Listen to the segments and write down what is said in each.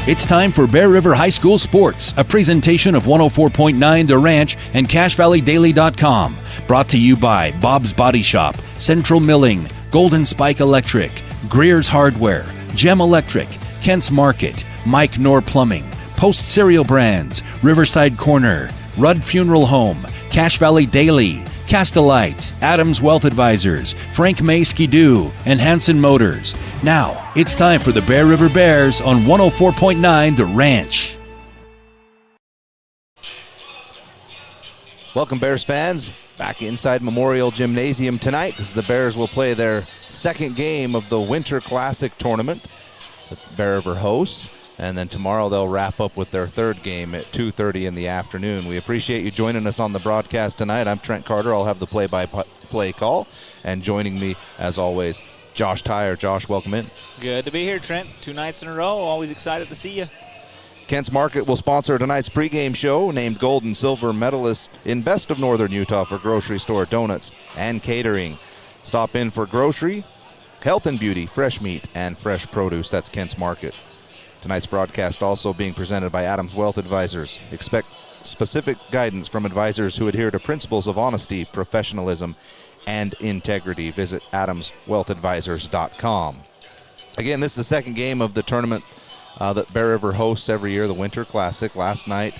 It's time for Bear River High School Sports, a presentation of 104.9 The Ranch and CashValleyDaily.com. Brought to you by Bob's Body Shop, Central Milling, Golden Spike Electric, Greer's Hardware, Gem Electric, Kent's Market, Mike Knorr Plumbing, Post Cereal Brands, Riverside Corner, Rudd Funeral Home, Cache Valley Daily, Castelite, Adams Wealth Advisors, Frank May Skidoo, and Hanson Motors. Now, it's time for the Bear River Bears on 104.9 The Ranch. Welcome, Bears fans, back inside Memorial Gymnasium tonight as the Bears will play their second game of the Winter Classic Tournament that Bear River hosts. And then tomorrow they'll wrap up with their third game at 2:30 in the afternoon. We appreciate you joining us on the broadcast tonight. I'm Trent Carter. I'll have the play-by-play call. And joining me, as always, Josh Tyre. Josh, welcome in. Good to be here, Trent. 2 nights in a row. Always excited to see you. Kent's Market will sponsor tonight's pregame show, named gold and silver medalist in Best of Northern Utah for grocery store donuts and catering. Stop in for grocery, health and beauty, fresh meat, and fresh produce. That's Kent's Market. Tonight's broadcast also being presented by Adams Wealth Advisors. Expect specific guidance from advisors who adhere to principles of honesty, professionalism, and integrity. Visit adamswealthadvisors.com. Again, this is the second game of the tournament that Bear River hosts every year, the Winter Classic. Last night,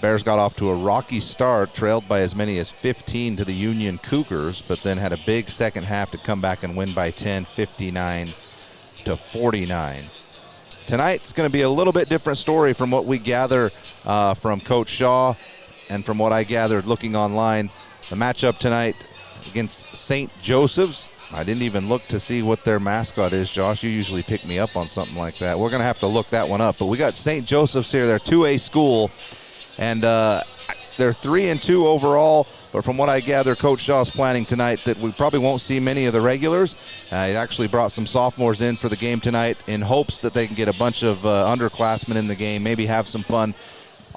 Bears got off to a rocky start, trailed by as many as 15 to the Union Cougars, but then had a big second half to come back and win by 10, 59-49. Tonight, it's going to be a little bit different story from what we gather from Coach Shaw and from what I gathered looking online. The matchup tonight against St. Joseph's. I didn't even look to see what their mascot is. Josh, you usually pick me up on something like that. We're going to have to look that one up. But we got St. Joseph's here. They're 2A school, and they're 3-2 overall. But from what I gather, Coach Shaw's planning tonight that we probably won't see many of the regulars. He actually brought some sophomores in for the game tonight in hopes that they can get a bunch of underclassmen in the game, maybe have some fun.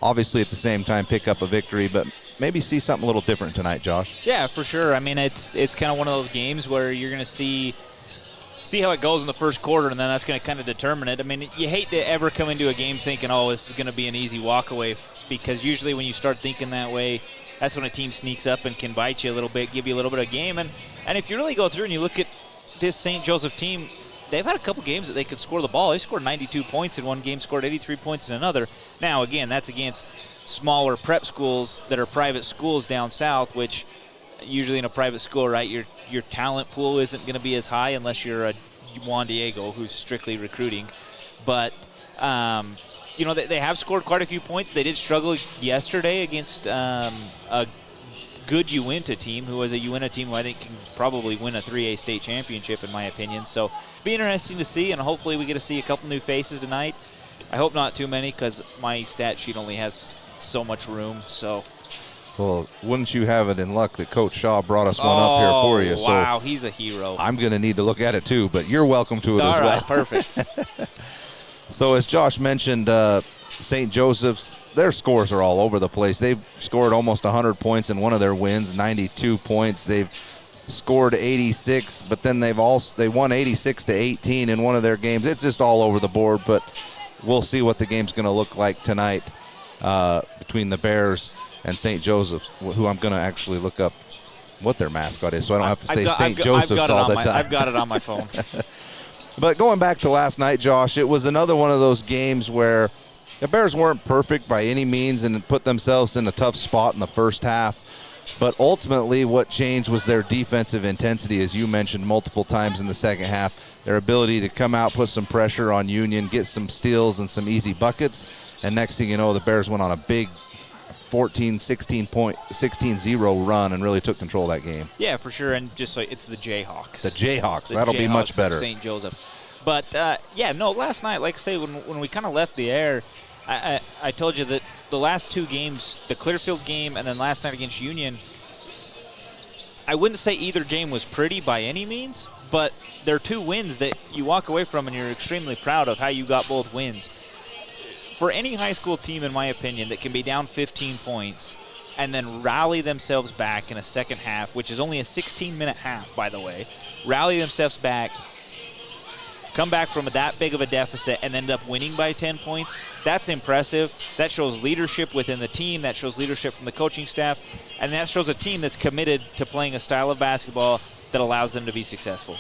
Obviously, at the same time, pick up a victory, but maybe see something a little different tonight, Josh. Yeah, for sure. I mean, it's kind of one of those games where you're going to see how it goes in the first quarter, and then that's going to kind of determine it. I mean, you hate to ever come into a game thinking, oh, this is going to be an easy walk-away, because usually when you start thinking that way, that's when a team sneaks up and can bite you a little bit, give you a little bit of game. And if you really go through and you look at this St. Joseph team, they've had a couple games that they could score the ball. They scored 92 points in one game, scored 83 points in another. Now, again, that's against smaller prep schools that are private schools down south, which usually in a private school, right, your talent pool isn't going to be as high unless you're a Juan Diego who's strictly recruiting. But they have scored quite a few points. They did struggle yesterday against a good Uinta team, who is a Uinta team who I think can probably win a 3A state championship, in my opinion. So be interesting to see, and hopefully we get to see a couple new faces tonight. I hope not too many, because my stat sheet only has so much room. So, well, wouldn't you have it in luck that Coach Shaw brought us one up here for you? Wow, he's a hero. I'm going to need to look at it too, but you're welcome to it as well. All right, perfect. So as Josh mentioned, St. Joseph's, their scores are all over the place. They've scored almost 100 points in one of their wins, 92 points. They've scored 86, but then they won 86-18 in one of their games. It's just all over the board, but we'll see what the game's going to look like tonight between the Bears and St. Joseph's, who I'm going to actually look up what their mascot is, so I don't have to say St. Joseph's all the time. I've got it on my phone. But going back to last night, Josh, it was another one of those games where the Bears weren't perfect by any means and put themselves in a tough spot in the first half. But ultimately what changed was their defensive intensity, as you mentioned multiple times in the second half. Their ability to come out, put some pressure on Union, get some steals and some easy buckets. And next thing you know, the Bears went on a big 16-0 run and really took control of that game. Yeah, for sure, and just so it's the Jayhawks. That'll be much better. St. Joseph. But, last night, like I say, when we kind of left the air, I told you that the last two games, the Clearfield game and then last night against Union, I wouldn't say either game was pretty by any means, but they're two wins that you walk away from and you're extremely proud of how you got both wins. For any high school team, in my opinion, that can be down 15 points and then rally themselves back in a second half, which is only a 16-minute half, by the way, rally themselves back come back from that big of a deficit and end up winning by 10 points, that's impressive. That shows leadership within the team. That shows leadership from the coaching staff. And that shows a team that's committed to playing a style of basketball that allows them to be successful.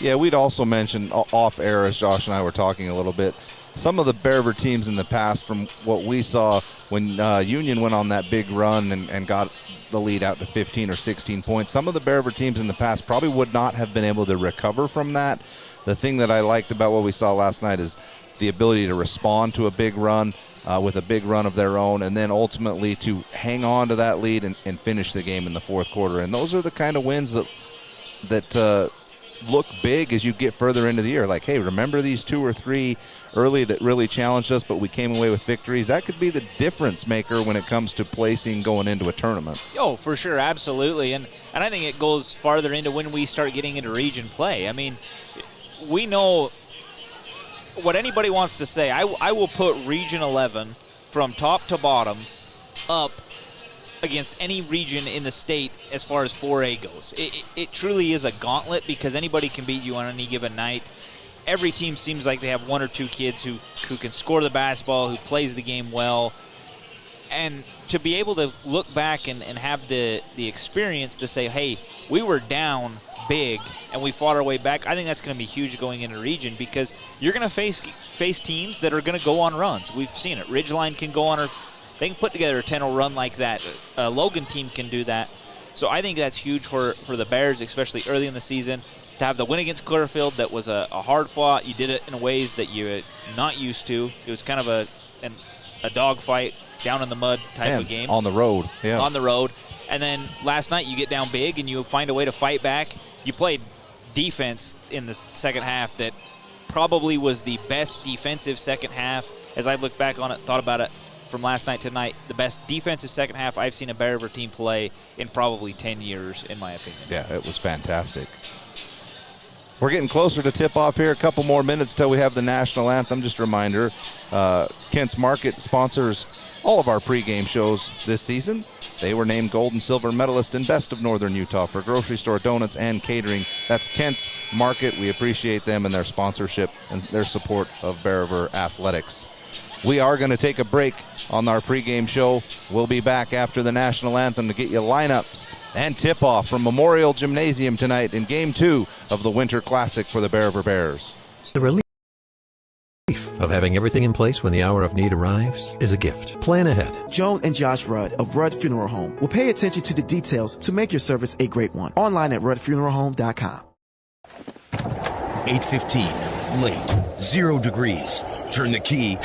Yeah, we'd also mentioned off air, as Josh and I were talking a little bit, some of the Bear River teams in the past, from what we saw when Union went on that big run and got the lead out to 15 or 16 points, some of the Bear River teams in the past probably would not have been able to recover from that. The thing that I liked about what we saw last night is the ability to respond to a big run with a big run of their own, and then ultimately to hang on to that lead and finish the game in the fourth quarter. And those are the kind of wins that look big as you get further into the year. Like, hey, remember these 2 or 3 early that really challenged us, but we came away with victories? That could be the difference maker when it comes to placing going into a tournament. Oh, for sure, absolutely. And I think it goes farther into when we start getting into region play. I mean, we know what anybody wants to say. I will put Region 11 from top to bottom up against any region in the state as far as 4A goes. It truly is a gauntlet because anybody can beat you on any given night. Every team seems like they have 1 or 2 kids who can score the basketball, who plays the game well. And to be able to look back and have the experience to say, hey, we were down big and we fought our way back, I think that's going to be huge going into region because you're going to face teams that are going to go on runs. We've seen it. Ridgeline can go on, they can put together a 10-0 run like that. A Logan team can do that. So I think that's huge for the Bears, especially early in the season. To have the win against Clearfield that was a hard fought. You did it in ways that you're not used to. It was kind of a dogfight, down in the mud type of game. On the road, yeah. On the road. And then last night you get down big and you find a way to fight back. You played defense in the second half that probably was the best defensive second half. As I look back on it, thought about it from last night to tonight, the best defensive second half I've seen a Bear River team play in probably 10 years, in my opinion. Yeah, it was fantastic. We're getting closer to tip-off here. A couple more minutes till we have the national anthem. Just a reminder, Kent's Market sponsors all of our pregame shows this season. They were named Gold and Silver medalist in Best of Northern Utah for grocery store donuts and catering. That's Kent's Market. We appreciate them and their sponsorship and their support of Bear River athletics. We are going to take a break on our pregame show. We'll be back after the national anthem to get you lineups and tip-off from Memorial Gymnasium tonight in Game 2 of the Winter Classic for the Bear River Bears. The relief of having everything in place when the hour of need arrives is a gift. Plan ahead. Joan and Josh Rudd of Rudd Funeral Home will pay attention to the details to make your service a great one. Online at ruddfuneralhome.com. 8:15, late, 0 degrees. Turn the key.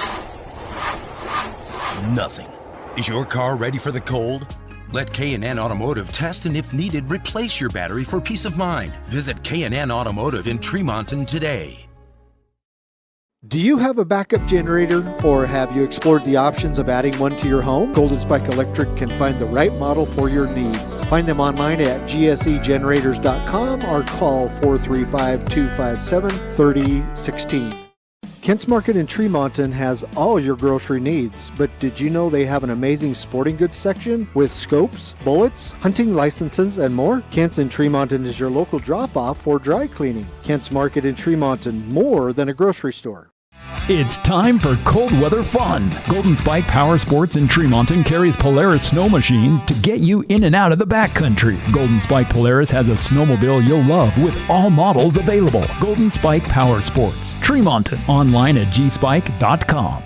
Nothing. Is your car ready for the cold? Let K&N Automotive test and, if needed, replace your battery for peace of mind. Visit K&N Automotive in Tremonton today. Do you have a backup generator, or have you explored the options of adding one to your home? Golden Spike Electric can find the right model for your needs. Find them online at gsegenerators.com or call 435-257-3016. Kent's Market in Tremonton has all your grocery needs, but did you know they have an amazing sporting goods section with scopes, bullets, hunting licenses, and more? Kent's in Tremonton is your local drop-off for dry cleaning. Kent's Market in Tremonton, more than a grocery store. It's time for cold weather fun. Golden Spike Power Sports in Tremonton carries Polaris snow machines to get you in and out of the backcountry. Golden Spike Polaris has a snowmobile you'll love with all models available. Golden Spike Power Sports, Tremonton, online at gspike.com.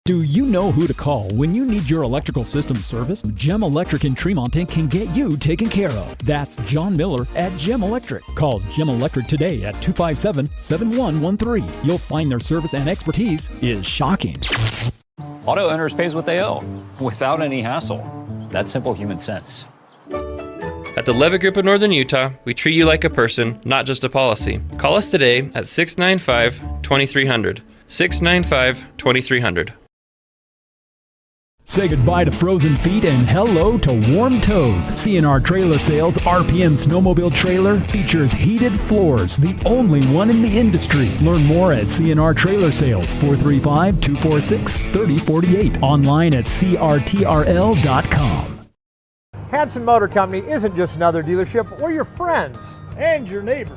Do you know who to call when you need your electrical system serviced? Gem Electric in Tremonton can get you taken care of. That's John Miller at Gem Electric. Call Gem Electric today at 257-7113. You'll find their service and expertise is shocking. Auto owners pays what they owe, without any hassle. That's simple human sense. At the Levitt Group of Northern Utah, we treat you like a person, not just a policy. Call us today at 695-2300. 695-2300. Say goodbye to frozen feet and hello to warm toes. CNR Trailer Sales RPM Snowmobile Trailer features heated floors, the only one in the industry. Learn more at CNR Trailer Sales, 435-246-3048. Online at crtrl.com. Hanson Motor Company isn't just another dealership. We're your friends and your neighbors.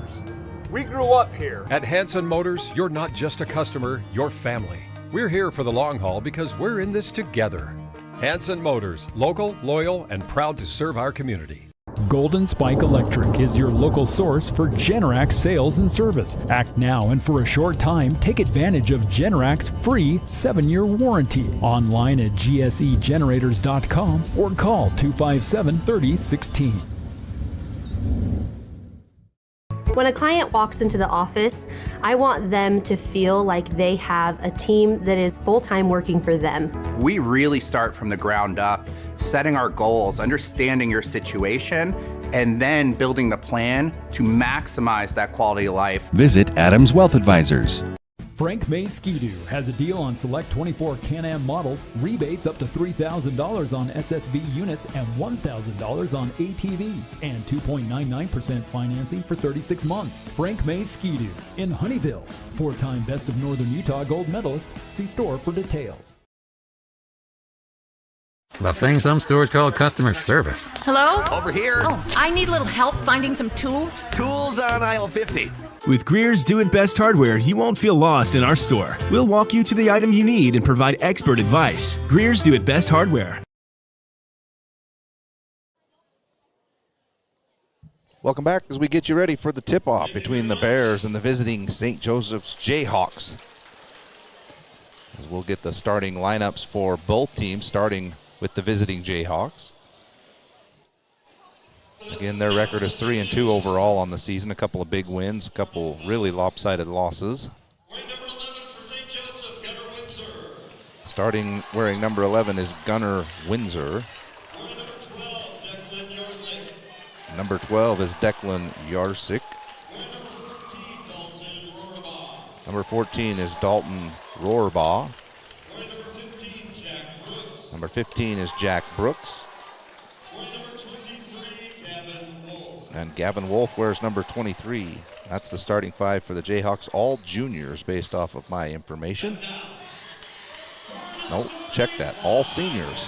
We grew up here. At Hanson Motors, you're not just a customer, you're family. We're here for the long haul because we're in this together. Hanson Motors, local, loyal, and proud to serve our community. Golden Spike Electric is your local source for Generac sales and service. Act now and for a short time, take advantage of Generac's free 7-year warranty. Online at gsegenerators.com or call 257-3016. When a client walks into the office, I want them to feel like they have a team that is full-time working for them. We really start from the ground up, setting our goals, understanding your situation, and then building the plan to maximize that quality of life. Visit Adams Wealth Advisors. Frank May Ski-Doo has a deal on select 24 Can-Am models, rebates up to $3,000 on SSV units and $1,000 on ATVs, and 2.99% financing for 36 months. Frank May Ski-Doo in Honeyville. 4-time Best of Northern Utah gold medalist. See store for details. The thing some stores call customer service. Hello? Over here. Oh, I need a little help finding some tools. Tools on aisle 50. With Greer's Do It Best hardware, you won't feel lost in our store. We'll walk you to the item you need and provide expert advice. Greer's Do It Best hardware. Welcome back as we get you ready for the tip-off between the Bears and the visiting St. Joseph's Jayhawks. As we'll get the starting lineups for both teams, starting with the visiting Jayhawks. Again, their record is 3-2 overall on the season. A couple of big wins, a couple really lopsided losses. Starting wearing number 11 is Gunnar Windsor. Number 12 is Declan Yarsik. Number 14 is Dalton Rohrbaugh. Number 15 is Jack Brooks. And Gavin Wolf wears number 23. That's the starting five for the Jayhawks, all juniors based off of my information. Nope, check that, all seniors.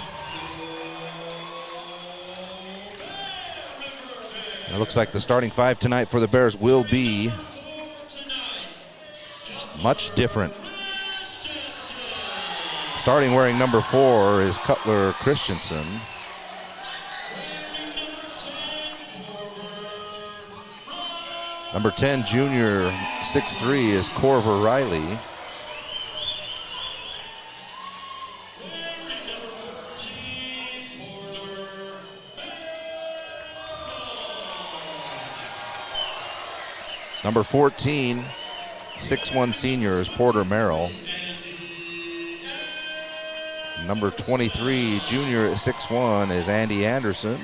It looks like the starting five tonight for the Bears will be much different. Starting wearing number 4 is Cutler Christensen. Number 10, junior 6'3", is Corver Riley. Number 14, 6'1" senior, is Porter Merrill. Number 23, junior at 6'1", is Andy Anderson.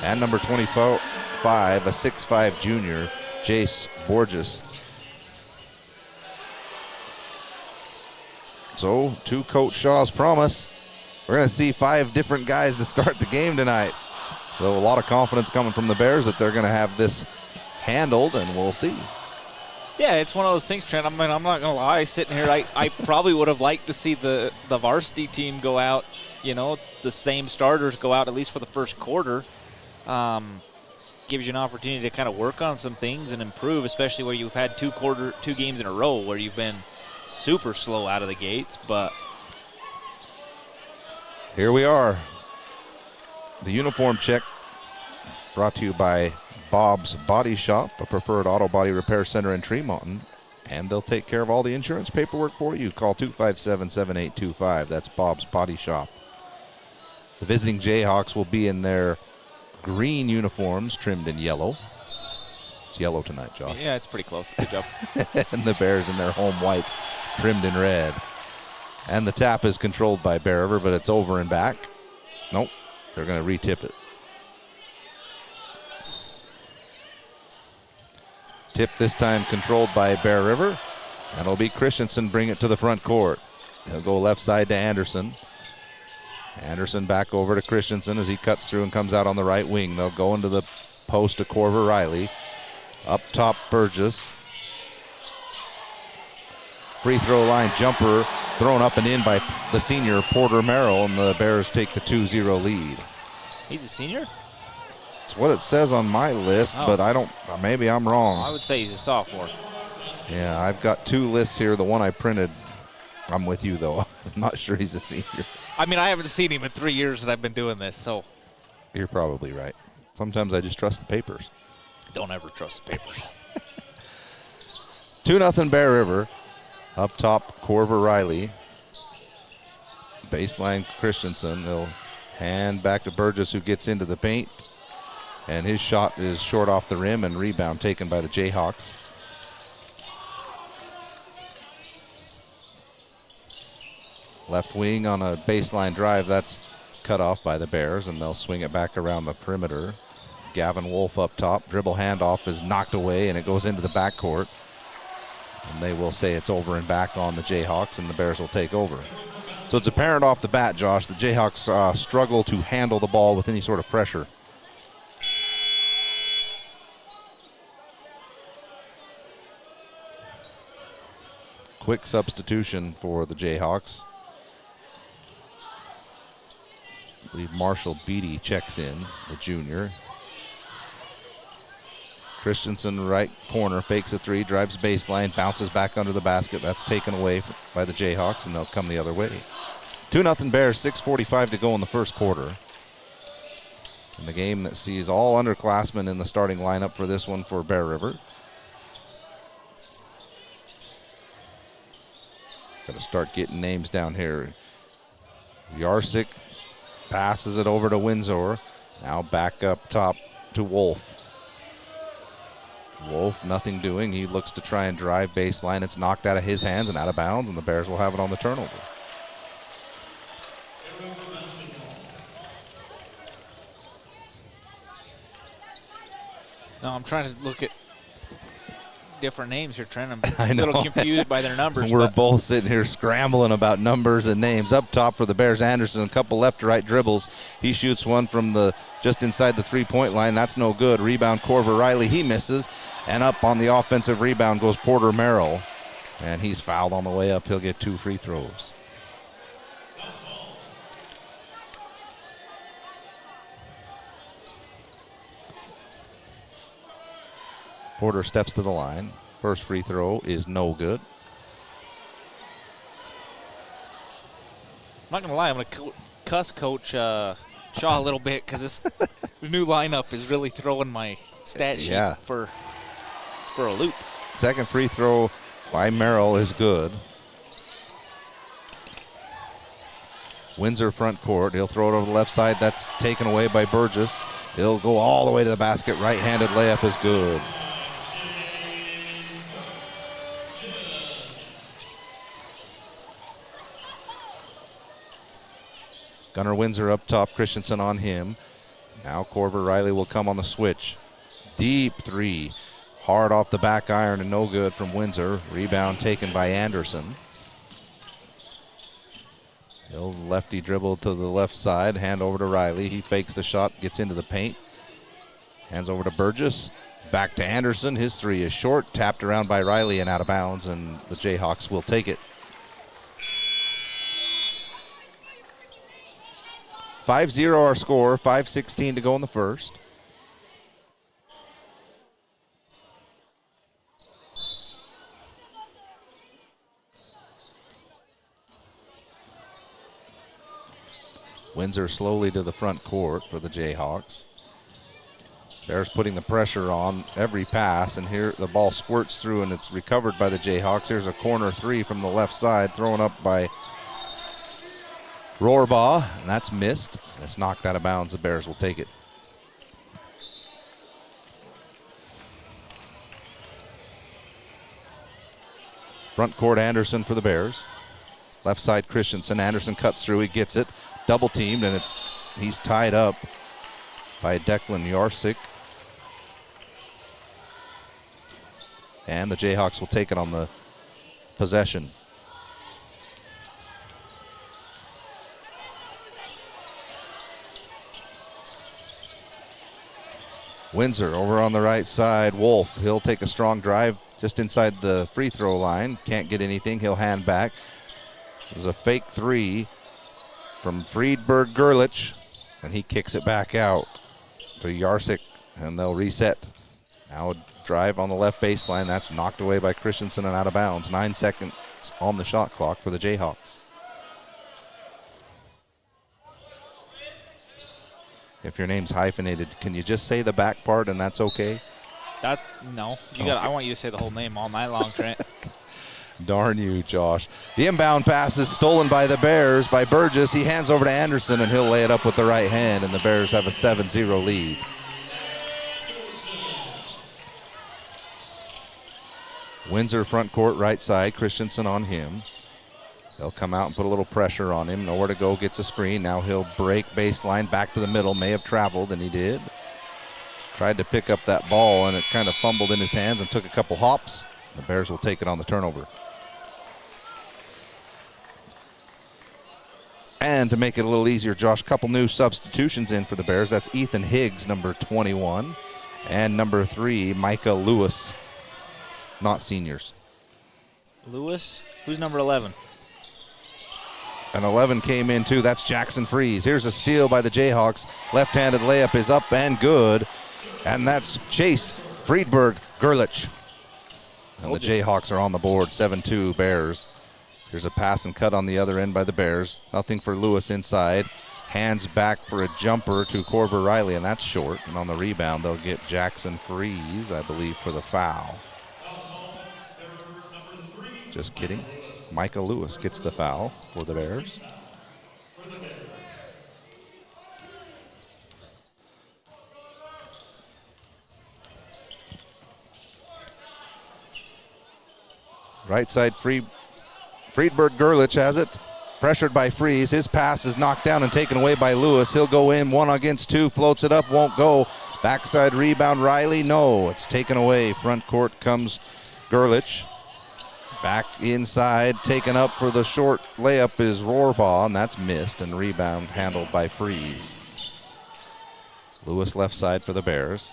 And number 25, a 6'5" junior, Jace Borges. So, to Coach Shaw's promise, we're going to see 5 different guys to start the game tonight. So a lot of confidence coming from the Bears that they're going to have this handled, and we'll see. Yeah, it's one of those things, Trent. I mean, I'm not going to lie. Sitting here, I probably would have liked to see the varsity team go out, you know, the same starters go out at least for the first quarter. Gives you an opportunity to kind of work on some things and improve, especially where you've had two games in a row where you've been super slow out of the gates. But here we are. The uniform check brought to you by Bob's Body Shop, a preferred auto body repair center in Tremonton, and they'll take care of all the insurance paperwork for you. Call 257-7825. That's Bob's Body Shop. The visiting Jayhawks will be in their green uniforms trimmed in yellow. It's yellow tonight, Josh. Yeah, it's pretty close. Good job. And the Bears in their home whites trimmed in red. And the tap is controlled by Bear River, but it's over and back. Nope, they're going to re-tip it. Tip this time controlled by Bear River, and it'll be Christensen bring it to the front court. He'll go left side to Anderson. Anderson back over to Christensen as he cuts through and comes out on the right wing. They'll go into the post to Corver Riley. Up top, Burgess. Free throw line jumper thrown up and in by the senior Porter Merrill, and the Bears take the 2-0 lead. He's a senior? It's what it says on my list, but I don't, maybe I'm wrong. I would say he's a sophomore. Yeah, I've got 2 lists here. The one I printed, I'm with you, though. I'm not sure he's a senior. I mean, I haven't seen him in 3 years that I've been doing this, so. You're probably right. Sometimes I just trust the papers. Don't ever trust the papers. 2-0 Bear River. Up top, Corver Riley. Baseline Christensen. They'll hand back to Burgess, who gets into the paint. And his shot is short off the rim, and rebound taken by the Jayhawks. Left wing on a baseline drive. That's cut off by the Bears, and they'll swing it back around the perimeter. Gavin Wolf up top. Dribble handoff is knocked away, and it goes into the backcourt. And they will say it's over and back on the Jayhawks, and the Bears will take over. So it's apparent off the bat, Josh, the Jayhawks struggle to handle the ball with any sort of pressure. Quick substitution for the Jayhawks. I believe Marshall Beatty checks in, the junior. Christensen, right corner, fakes a 3, drives baseline, bounces back under the basket. That's taken away by the Jayhawks, and they'll come the other way. 2-0 Bears, 6:45 to go in the first quarter. And the game that sees all underclassmen in the starting lineup for this one for Bear River. Got to start getting names down here. Yarsick passes it over to Windsor. Now back up top to Wolf. Wolf, nothing doing. He looks to try and drive baseline. It's knocked out of his hands and out of bounds, and the Bears will have it on the turnover. No, I'm trying to look at different names here, Trent. I'm I a know. little confused by their numbers. We're both sitting here scrambling about numbers and names. Up top for the Bears, Anderson, a couple left to right dribbles. He shoots one from the just inside the three-point line. That's no good. Rebound, Corver Riley. He misses. And up on the offensive rebound goes Porter Merrill. And he's fouled on the way up. He'll get 2 free throws. Porter steps to the line. First free throw is no good. I'm not going to lie. I'm going to cuss Coach Shaw a little bit because this new lineup is really throwing my stat sheet for a loop. Second free throw by Merrill is good. Windsor front court. He'll throw it over the left side. That's taken away by Burgess. He'll go all the way to the basket. Right-handed layup is good. Gunnar Windsor up top, Christensen on him. Now Corver Riley will come on the switch. Deep 3. Hard off the back iron and no good from Windsor. Rebound taken by Anderson. He'll lefty dribble to the left side, hand over to Riley. He fakes the shot, gets into the paint. Hands over to Burgess. Back to Anderson. His 3 is short, tapped around by Riley and out of bounds, and the Jayhawks will take it. 5-0 our score, 5:16 to go in the first. Windsor slowly to the front court for the Jayhawks. Bears putting the pressure on every pass, and here the ball squirts through and it's recovered by the Jayhawks. Here's a corner 3 from the left side, thrown up by Rohrbaugh, and that's missed. And it's knocked out of bounds. The Bears will take it. Front court Anderson for the Bears. Left side Christensen. Anderson cuts through. He gets it. Double teamed, and he's tied up by Declan Yarsick. And the Jayhawks will take it on the possession. Windsor over on the right side. Wolf, he'll take a strong drive just inside the free throw line. Can't get anything. He'll hand back. There's a fake three from Friedberg Gerlich, and he kicks it back out to Yarsick, and they'll reset. Now a drive on the left baseline. That's knocked away by Christensen and out of bounds. 9 seconds on the shot clock for the Jayhawks. If your name's hyphenated, can you just say the back part and that's okay? No. I want you to say the whole name all night long, Trent. Darn you, Josh. The inbound pass is stolen by the Bears, by Burgess. He hands over to Anderson, and he'll lay it up with the right hand, and the Bears have a 7-0 lead. Windsor front court right side, Christensen on him. They'll come out and put a little pressure on him. Nowhere to go, gets a screen. Now he'll break baseline back to the middle. May have traveled, and he did. Tried to pick up that ball, and it kind of fumbled in his hands and took a couple hops. The Bears will take it on the turnover. And to make it a little easier, Josh, couple new substitutions in for the Bears. That's Ethan Higgs, number 21, and number 3, Micah Lewis. Not seniors. Lewis? Who's number 11? And 11 came in too. That's Jackson Freeze. Here's a steal by the Jayhawks. Left-handed layup is up and good. And that's Chase Friedberg Gerlich. And the Jayhawks are on the board, 7-2 Bears. Here's a pass and cut on the other end by the Bears. Nothing for Lewis inside. Hands back for a jumper to Corver Riley, and that's short. And on the rebound, they'll get Jackson Freeze, I believe, for the foul. Just kidding. Micah Lewis gets the foul for the Bears. Right side, Friedberg Gerlich has it. Pressured by Freeze. His pass is knocked down and taken away by Lewis. He'll go in 1 against 2. Floats it up, won't go. Backside rebound, Riley. No, it's taken away. Front court comes Gerlich. Back inside, taken up for the short layup is Rohrbaugh, and that's missed, and rebound handled by Freeze. Lewis left side for the Bears.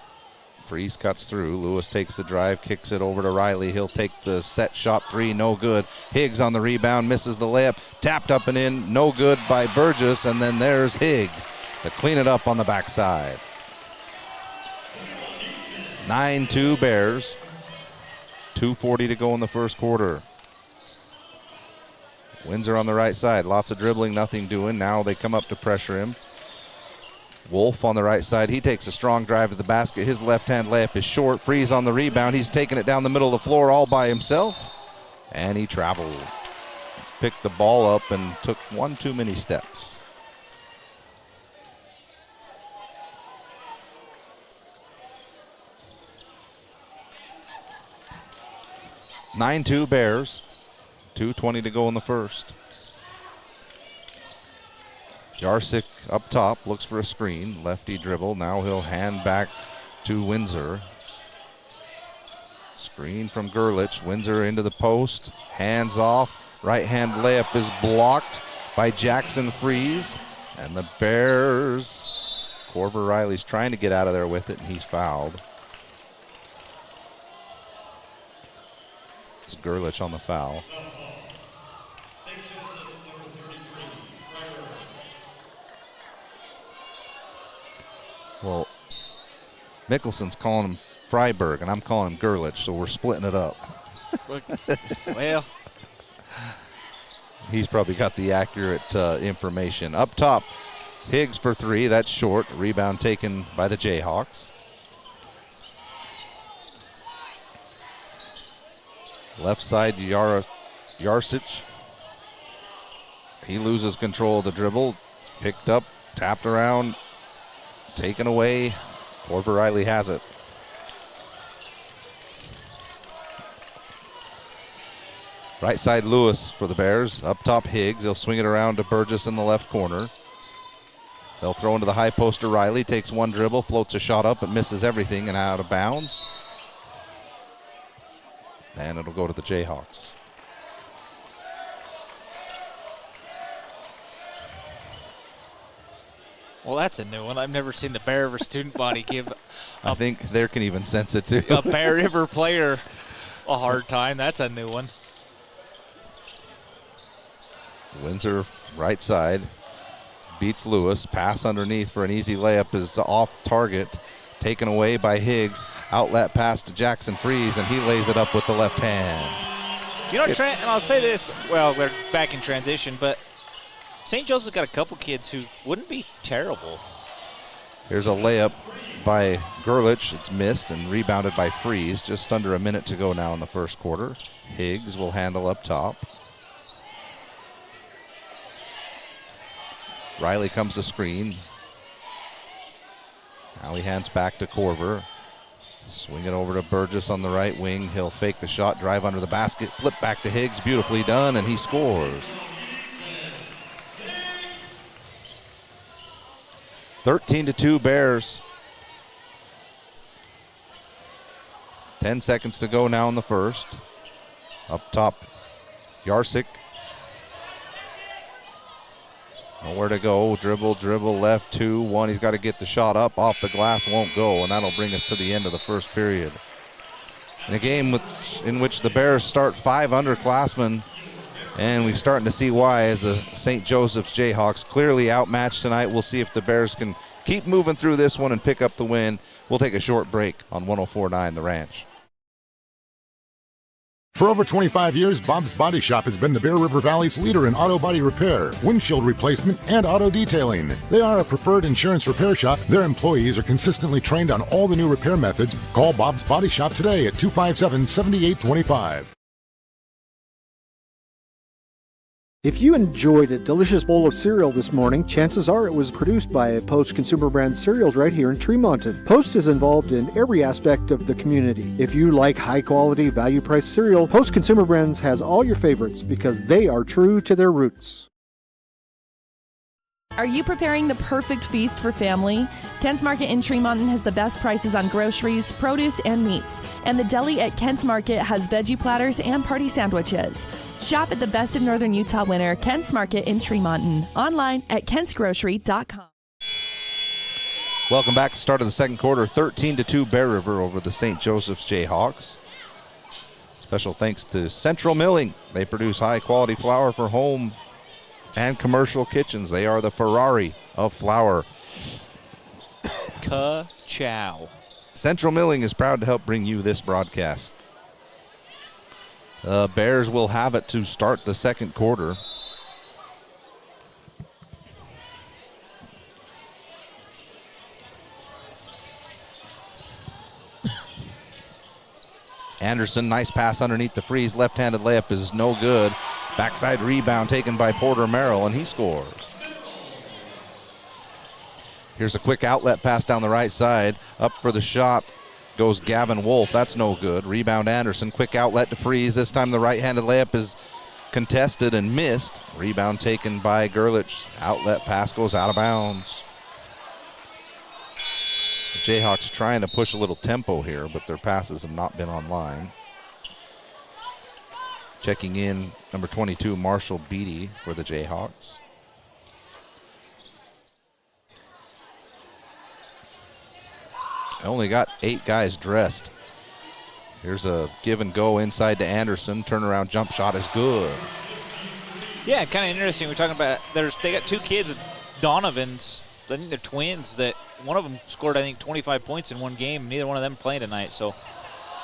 Freeze cuts through. Lewis takes the drive, kicks it over to Riley. He'll take the set shot 3, no good. Higgs on the rebound, misses the layup. Tapped up and in, no good by Burgess, and then there's Higgs to clean it up on the backside. 9-2 Bears. 2:40 to go in the first quarter. Windsor on the right side. Lots of dribbling, nothing doing. Now they come up to pressure him. Wolf on the right side. He takes a strong drive to the basket. His left-hand layup is short. Freeze on the rebound. He's taking it down the middle of the floor all by himself. And he traveled. Picked the ball up and took one too many steps. (9-2) Bears. 2:20 to go in the first. Yarsick up top, looks for a screen. Lefty dribble. Now he'll hand back to Windsor. Screen from Gerlich. Windsor into the post. Hands off. Right hand layup is blocked by Jackson Freeze. And the Bears, Corver Riley's trying to get out of there with it, and he's fouled. It's Gerlich on the foul. Well, Mickelson's calling him Freiberg, and I'm calling him Gerlich, so we're splitting it up. Well, he's probably got the accurate information. Up top, Higgs for 3. That's short. Rebound taken by the Jayhawks. Left side, Yarsic. He loses control of the dribble. Picked up, tapped around, taken away. Corver Riley has it. Right side, Lewis for the Bears. Up top, Higgs. They'll swing it around to Burgess in the left corner. They'll throw into the high post to Riley. Takes one dribble, floats a shot up, but misses everything and out of bounds. And it'll go to the Jayhawks. Well, that's a new one. I've never seen the Bear River student body give I think they can even sense it too. a Bear River player a hard time. That's a new one. Windsor right side. Beats Lewis. Pass underneath for an easy layup is off target. Taken away by Higgs. Outlet pass to Jackson Freeze, and he lays it up with the left hand. You know, Trent, and I'll say this, well, they're back in transition, but St. Joseph's got a couple kids who wouldn't be terrible. Here's a layup by Gerlich. It's missed and rebounded by Freeze. Just under a minute to go now in the first quarter. Higgs will handle up top. Riley comes to screen. Now he hands back to Corver. Swing it over to Burgess on the right wing. He'll fake the shot, drive under the basket, flip back to Higgs. Beautifully done, and he scores. 13-2 Bears. 10 seconds to go now in the first. Up top, Yarsick. Nowhere to go. Dribble, left, 2-1. He's got to get the shot up. Off the glass, won't go, and that'll bring us to the end of the first period. In a game in which the Bears start 5 underclassmen, and we're starting to see why as the St. Joseph's Jayhawks clearly outmatched tonight. We'll see if the Bears can keep moving through this one and pick up the win. We'll take a short break on 104.9 The Ranch. For over 25 years, Bob's Body Shop has been the Bear River Valley's leader in auto body repair, windshield replacement, and auto detailing. They are a preferred insurance repair shop. Their employees are consistently trained on all the new repair methods. Call Bob's Body Shop today at 257-7825. If you enjoyed a delicious bowl of cereal this morning, chances are it was produced by Post Consumer Brands cereals right here in Tremonton. Post is involved in every aspect of the community. If you like high-quality, value-priced cereal, Post Consumer Brands has all your favorites because they are true to their roots. Are you preparing the perfect feast for family? Kent's Market in Tremonton has the best prices on groceries, produce, and meats. And the deli at Kent's Market has veggie platters and party sandwiches. Shop at the Best of Northern Utah winner, Kent's Market in Tremonton. Online at kentsgrocery.com. Welcome back to the start of the second quarter. 13-2 Bear River over the St. Joseph's Jayhawks. Special thanks to Central Milling. They produce high-quality flour for home and commercial kitchens. They are the Ferrari of flour. Ka-chow. Central Milling is proud to help bring you this broadcast. Bears will have it to start the second quarter. Anderson, nice pass underneath the Freeze. Left-handed layup is no good. Backside rebound taken by Porter Merrill, and he scores. Here's a quick outlet pass down the right side. Up for the shot goes Gavin Wolf. That's no good. Rebound Anderson. Quick outlet to Freeze. This time the right-handed layup is contested and missed. Rebound taken by Gerlich. Outlet pass goes out of bounds. The Jayhawks trying to push a little tempo here, but their passes have not been online. Checking in, number 22, Marshall Beatty for the Jayhawks. I only got 8 guys dressed. Here's a give and go inside to Anderson. Turnaround jump shot is good. Yeah, kind of interesting. We're talking about they got 2 kids, Donovans. I think they're twins. That one of them scored, I think, 25 points in one game. Neither one of them playing tonight, so a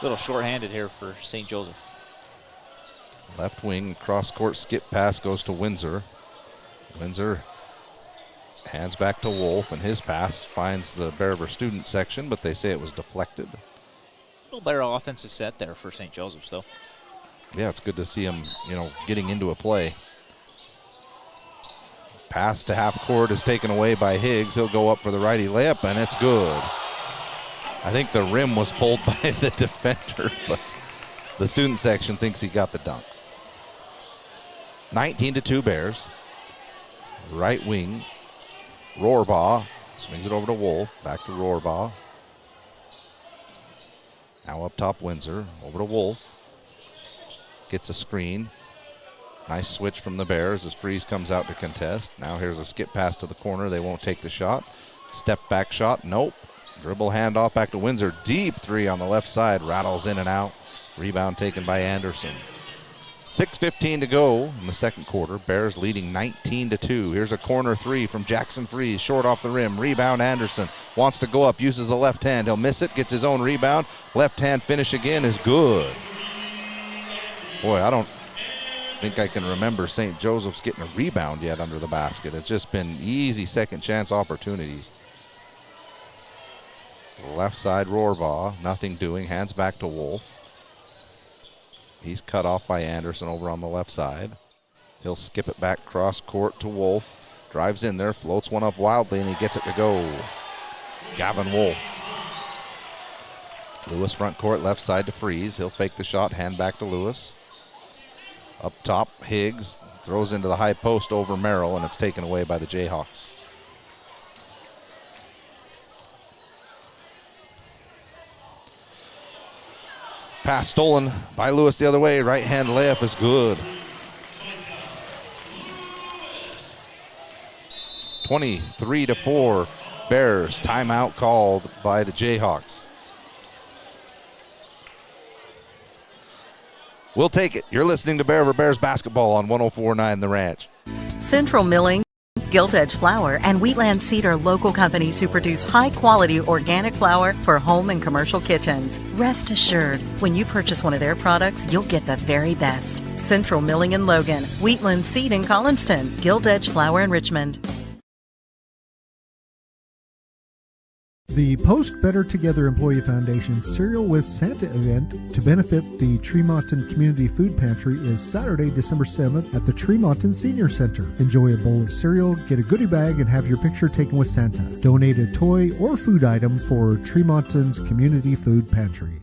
little short-handed here for St. Joseph. Left wing cross-court skip pass goes to Windsor. Windsor hands back to Wolf, and his pass finds the Bear River student section, but they say it was deflected. A little better offensive set there for St. Joseph's, though. Yeah, it's good to see him, getting into a play. Pass to half court is taken away by Higgs. He'll go up for the righty layup, and it's good. I think the rim was pulled by the defender, but the student section thinks he got the dunk. 19-2 Bears. Right wing, Rohrbaugh swings it over to Wolf. Back to Rohrbaugh. Now up top Windsor. Over to Wolf. Gets a screen. Nice switch from the Bears as Freeze comes out to contest. Now here's a skip pass to the corner. They won't take the shot. Step back shot. Nope. Dribble handoff back to Windsor. Deep 3 on the left side. Rattles in and out. Rebound taken by Anderson. 6:15 to go in the second quarter. Bears leading 19-2. Here's a corner three from Jackson Freeze, short off the rim. Rebound Anderson wants to go up, uses the left hand. He'll miss it, gets his own rebound. Left hand finish again is good. Boy, I don't think I can remember St. Joseph's getting a rebound yet under the basket. It's just been easy second chance opportunities. Left side, Rohrbaugh, nothing doing, hands back to Wolf. He's cut off by Anderson over on the left side. He'll skip it back cross court to Wolf. Drives in there, floats one up wildly, and he gets it to go. Gavin Wolf. Lewis front court, left side to Freeze. He'll fake the shot, hand back to Lewis. Up top, Higgs throws into the high post over Merrill, and it's taken away by the Jayhawks. Pass stolen by Lewis the other way. Right hand layup is good. 23-4 Bears. Timeout called by the Jayhawks. We'll take it. You're listening to Bear River Bears basketball on 104.9 The Ranch. Central Milling, Gilt Edge Flour, and Wheatland Seed are local companies who produce high-quality organic flour for home and commercial kitchens. Rest assured, when you purchase one of their products, you'll get the very best. Central Milling in Logan, Wheatland Seed in Collinston, Gilt Edge Flour in Richmond. The Post Better Together Employee Foundation Cereal with Santa event to benefit the Tremonton Community Food Pantry is Saturday, December 7th at the Tremonton Senior Center. Enjoy a bowl of cereal, get a goodie bag, and have your picture taken with Santa. Donate a toy or food item for Tremonton's Community Food Pantry.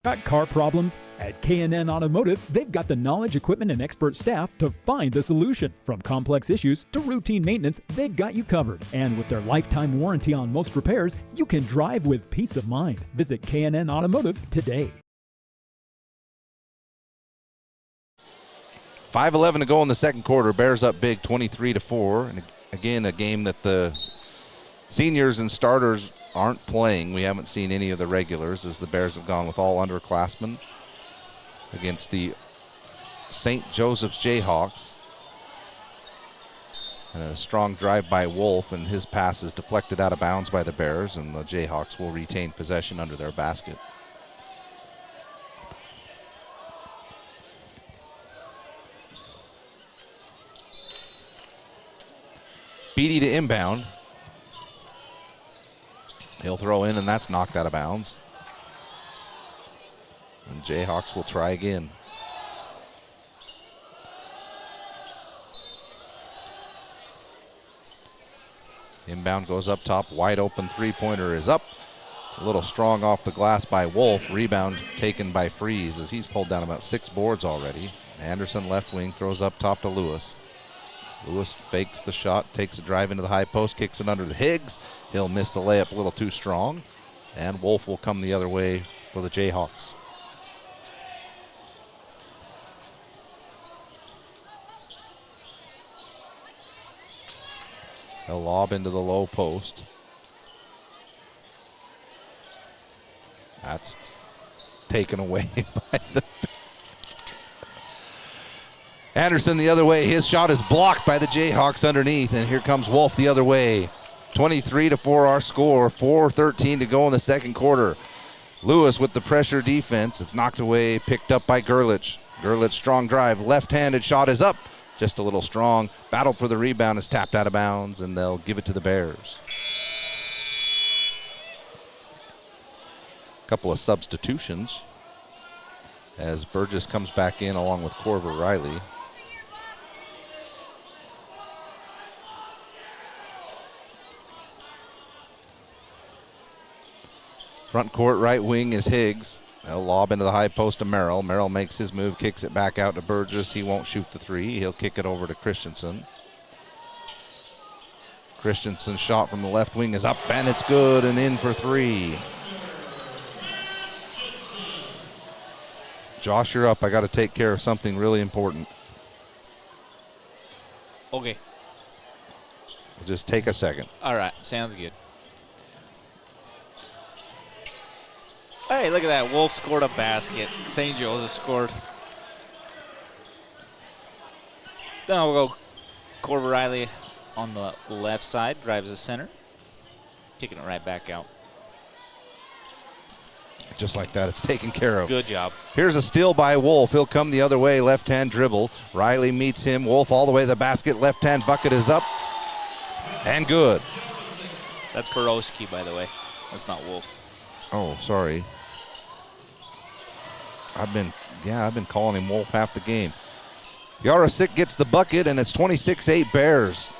Got car problems? At K&N Automotive, they've got the knowledge, equipment, and expert staff to find the solution. From complex issues to routine maintenance, they've got you covered. And with their lifetime warranty on most repairs, you can drive with peace of mind. Visit K&N Automotive today. 5:11 to go in the second quarter. Bears up big, 23-4. And again, a game that the seniors and starters aren't playing. We haven't seen any of the regulars as the Bears have gone with all underclassmen against the St. Joseph's Jayhawks. And a strong drive by Wolf, and his pass is deflected out of bounds by the Bears, and the Jayhawks will retain possession under their basket. Beatty to inbound. He'll throw in, and that's knocked out of bounds. And Jayhawks will try again. Inbound goes up top. Wide open three-pointer is up. A little strong off the glass by Wolf. Rebound taken by Freeze as he's pulled down about 6 boards already. Anderson left wing throws up top to Lewis. Lewis fakes the shot, takes a drive into the high post, kicks it under to Higgs. He'll miss the layup a little too strong. And Wolf will come the other way for the Jayhawks. They'll lob into the low post. That's taken away by the... Anderson the other way. His shot is blocked by the Jayhawks underneath, and here comes Wolf the other way. 23-4 our score. 4:13 to go in the second quarter. Lewis with the pressure defense. It's knocked away, picked up by Gerlich. Gerlich strong drive. Left-handed shot is up. Just a little strong. Battle for the rebound is tapped out of bounds, and they'll give it to the Bears. A couple of substitutions as Burgess comes back in along with Corver Riley. Front court right wing is Higgs. They'll lob into the high post to Merrill. Merrill makes his move, kicks it back out to Burgess. He won't shoot the three. He'll kick it over to Christensen. Christensen's shot from the left wing is up, and it's good and in for three. Josh, you're up. I got to take care of something really important. Okay. We'll just take a second. All right, sounds good. Hey, look at that. Wolf scored a basket. St. Joseph scored. Then we'll go Corver Riley on the left side, drives the center, kicking it right back out. Just like that, it's taken care of. Good job. Here's a steal by Wolf. He'll come the other way, left-hand dribble. Riley meets him. Wolf all the way to the basket. Left-hand bucket is up. And good. That's Borowski, by the way. That's not Wolf. Oh, sorry. I've been calling him Wolf half the game. Yarosik gets the bucket, and it's 26-8 Bears.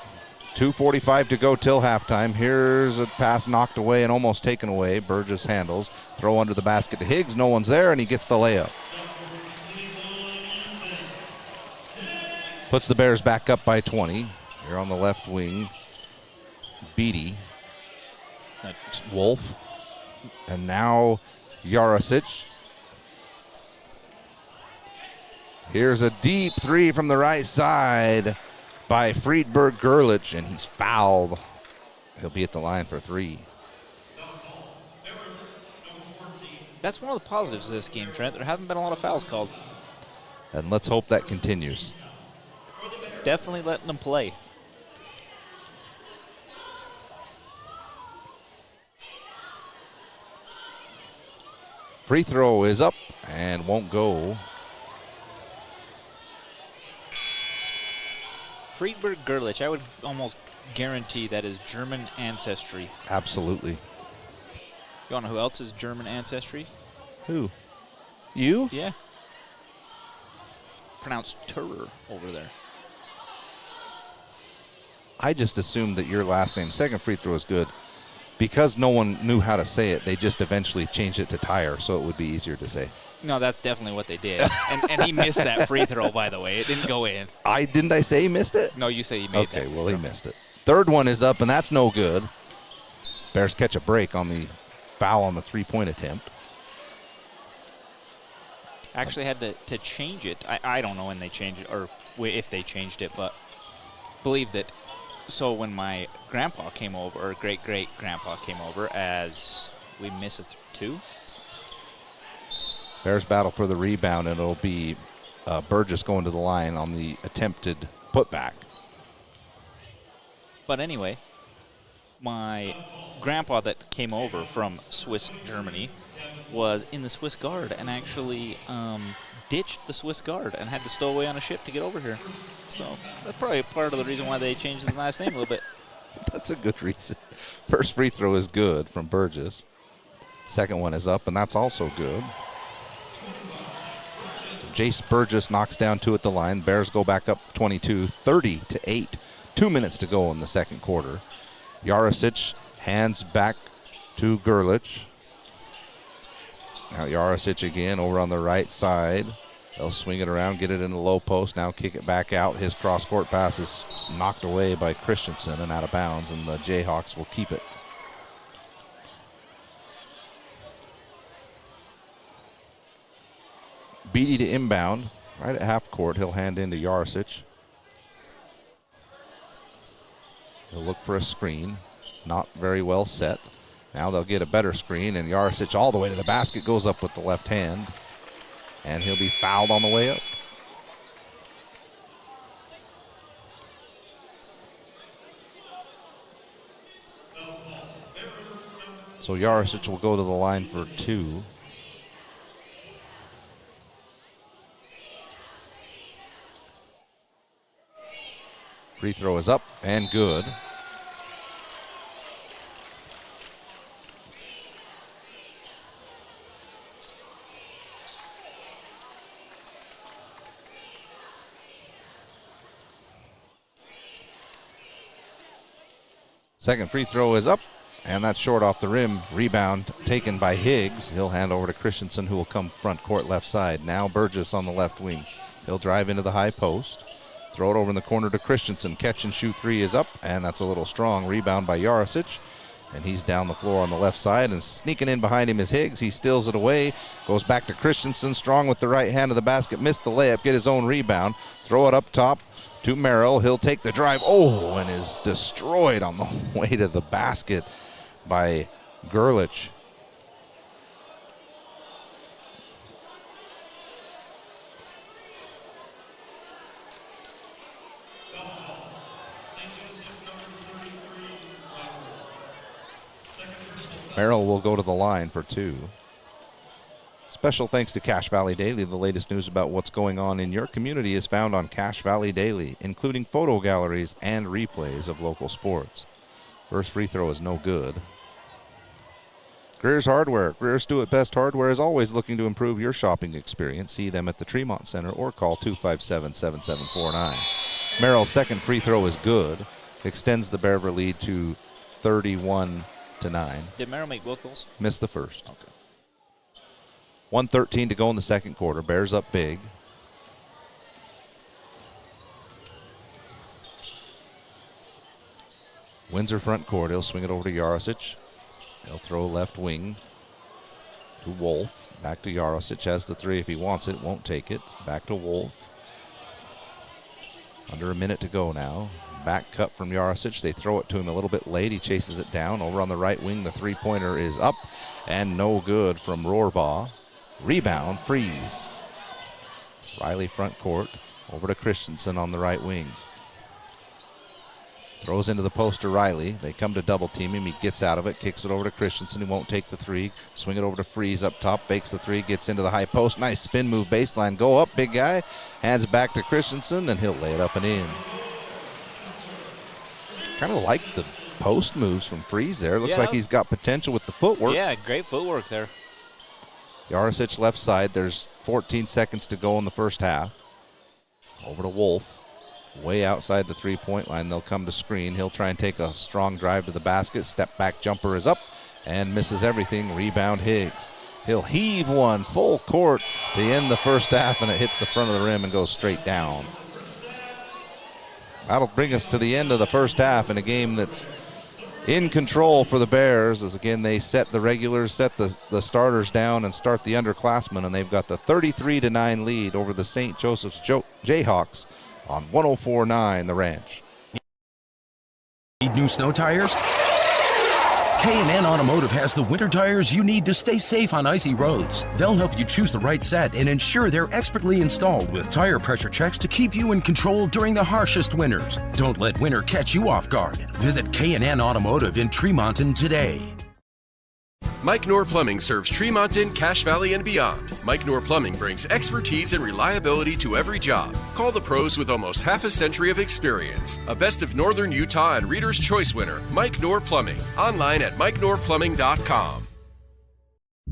2:45 to go till halftime. Here's a pass knocked away and almost taken away. Burgess handles. Throw under the basket to Higgs. No one's there, and he gets the layup. Puts the Bears back up by 20. Here on the left wing, Beatty. Wolf. And now Yarosik. Here's a deep three from the right side by Friedberg Gerlich, and he's fouled. He'll be at the line for 3. That's one of the positives of this game, Trent. There haven't been a lot of fouls called. And let's hope that continues. Definitely letting them play. Free throw is up and won't go. Friedberg Gerlich, I would almost guarantee that is German ancestry. Absolutely. You want to know who else is German ancestry? Who? You? Yeah. Pronounced Turer over there. I just assumed that your last name, second free throw is good. Because no one knew how to say it, they just eventually changed it to Tyre, so it would be easier to say. No, that's definitely what they did. and he missed that free throw, by the way. It didn't go in. Didn't I say he missed it? No, you say he made that. Okay, well, he missed it. Third one is up, and that's no good. Bears catch a break on the foul on the three-point attempt. Actually had to change it. I don't know when they changed it or if they changed it, but believe that. So when my grandpa came over, or great-great-grandpa came over, as we miss a 2. Bears battle for the rebound, and it'll be Burgess going to the line on the attempted putback. But anyway, my grandpa that came over from Swiss Germany was in the Swiss Guard and actually ditched the Swiss Guard and had to stow away on a ship to get over here. So that's probably part of the reason why they changed the last name a little bit. That's a good reason. First free throw is good from Burgess. Second one is up, and that's also good. Jace Burgess knocks down 2 at the line. Bears go back up 22, 30-8. 2 minutes to go in the second quarter. Yarosik hands back to Gerlich. Now Yarosik again over on the right side. They'll swing it around, get it in the low post, now kick it back out. His cross-court pass is knocked away by Christensen and out of bounds, and the Jayhawks will keep it. Beatty to inbound, right at half court. He'll hand in to Yarosik. He'll look for a screen, not very well set. Now they'll get a better screen, and Yarosik all the way to the basket, goes up with the left hand, and he'll be fouled on the way up. So Yarosik will go to the line for 2. Free throw is up and good. Second free throw is up, and that's short off the rim. Rebound taken by Higgs. He'll hand over to Christensen, who will come front court left side. Now Burgess on the left wing. He'll drive into the high post. Throw it over in the corner to Christensen. Catch and shoot 3 is up, and that's a little strong. Rebound by Yarosik, and he's down the floor on the left side, and sneaking in behind him is Higgs. He steals it away, goes back to Christensen, strong with the right hand of the basket, missed the layup, get his own rebound, throw it up top to Merrill. He'll take the drive, and is destroyed on the way to the basket by Gerlich. Merrill will go to the line for 2. Special thanks to Cache Valley Daily. The latest news about what's going on in your community is found on Cache Valley Daily, including photo galleries and replays of local sports. First free throw is no good. Greer's Hardware. Greer's Do It Best Hardware is always looking to improve your shopping experience. See them at the Tremont Center or call 257-7749. Merrill's second free throw is good. Extends the Bearver lead to 31-9. Did Merrill make both goals? Missed the first. Okay. 1:13 to go in the second quarter. Bears up big. Windsor front court. He'll swing it over to Yarosic. He'll throw left wing to Wolf. Back to Yarosic. Has the 3 if he wants it. Won't take it. Back to Wolf. Under a minute to go now. Back cut from Yarosic. They throw it to him a little bit late. He chases it down. Over on the right wing, the 3-pointer is up and no good from Rohrbaugh. Rebound, Freeze. Riley front court. Over to Christensen on the right wing. Throws into the post to Riley. They come to double team him. He gets out of it, kicks it over to Christensen. He won't take the 3. Swing it over to Freeze up top. Fakes the 3, gets into the high post. Nice spin move baseline. Go up, big guy. Hands it back to Christensen, and he'll lay it up and in. Kind of like the post moves from Freeze there. Looks like he's got potential with the footwork. Yeah, great footwork there. Yarosic left side. There's 14 seconds to go in the first half. Over to Wolf. Way outside the 3-point line. They'll come to screen. He'll try and take a strong drive to the basket. Step back jumper is up and misses everything. Rebound Higgs. He'll heave one full court to end the first half, and it hits the front of the rim and goes straight down. That'll bring us to the end of the first half in a game that's in control for the Bears, as again they set the regulars, set the starters down and start the underclassmen, and they've got the 33-9 lead over the St. Joseph's Jayhawks on 104.9 The Ranch. Need new snow tires? K&N Automotive has the winter tires you need to stay safe on icy roads. They'll help you choose the right set and ensure they're expertly installed with tire pressure checks to keep you in control during the harshest winters. Don't let winter catch you off guard. Visit K&N Automotive in Tremonton today. Mike Knorr Plumbing serves Tremonton, Cache Valley, and beyond. Mike Knorr Plumbing brings expertise and reliability to every job. Call the pros with almost half a century of experience. A Best of Northern Utah and Reader's Choice winner, Mike Knorr Plumbing. Online at MikeKnorrPlumbing.com.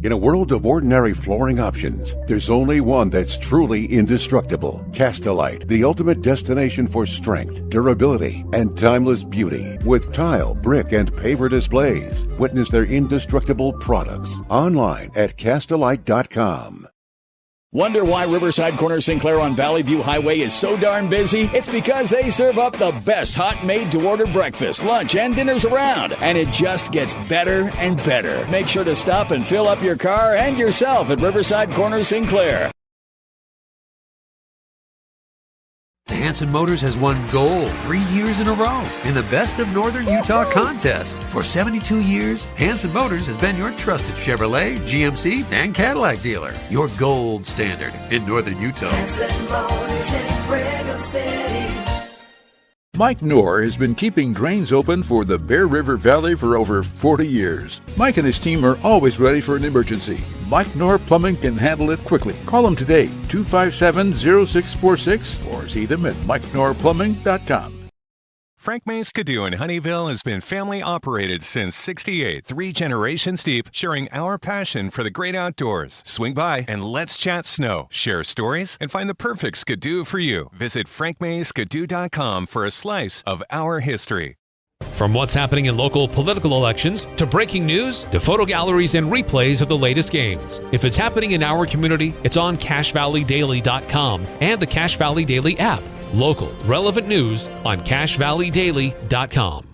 In a world of ordinary flooring options, there's only one that's truly indestructible. Castelite, the ultimate destination for strength, durability, and timeless beauty. With tile, brick, and paver displays. Witness their indestructible products online at Castelite.com. Wonder why Riverside Corner Sinclair on Valley View Highway is so darn busy? It's because they serve up the best hot made-to-order breakfast, lunch, and dinners around. And it just gets better and better. Make sure to stop and fill up your car and yourself at Riverside Corner Sinclair. Hanson Motors has won gold 3 years in a row in the Best of Northern Utah contest. For 72 years, Hanson Motors has been your trusted Chevrolet, GMC, and Cadillac dealer. Your gold standard in Northern Utah. Hanson Motors in Brigham City. Mike Knorr has been keeping drains open for the Bear River Valley for over 40 years. Mike and his team are always ready for an emergency. Mike Knorr Plumbing can handle it quickly. Call him today, 257-0646, or see them at MikeKnorrPlumbing.com. Frank May Skidoo in Honeyville has been family operated since '68, 3 generations deep, sharing our passion for the great outdoors. Swing by and let's chat snow, share stories, and find the perfect Skidoo for you. Visit FrankMaySkidoo.com for a slice of our history. From what's happening in local political elections, to breaking news, to photo galleries and replays of the latest games. If it's happening in our community, it's on CacheValleyDaily.com and the Cache Valley Daily app. Local, relevant news on CacheValleyDaily.com.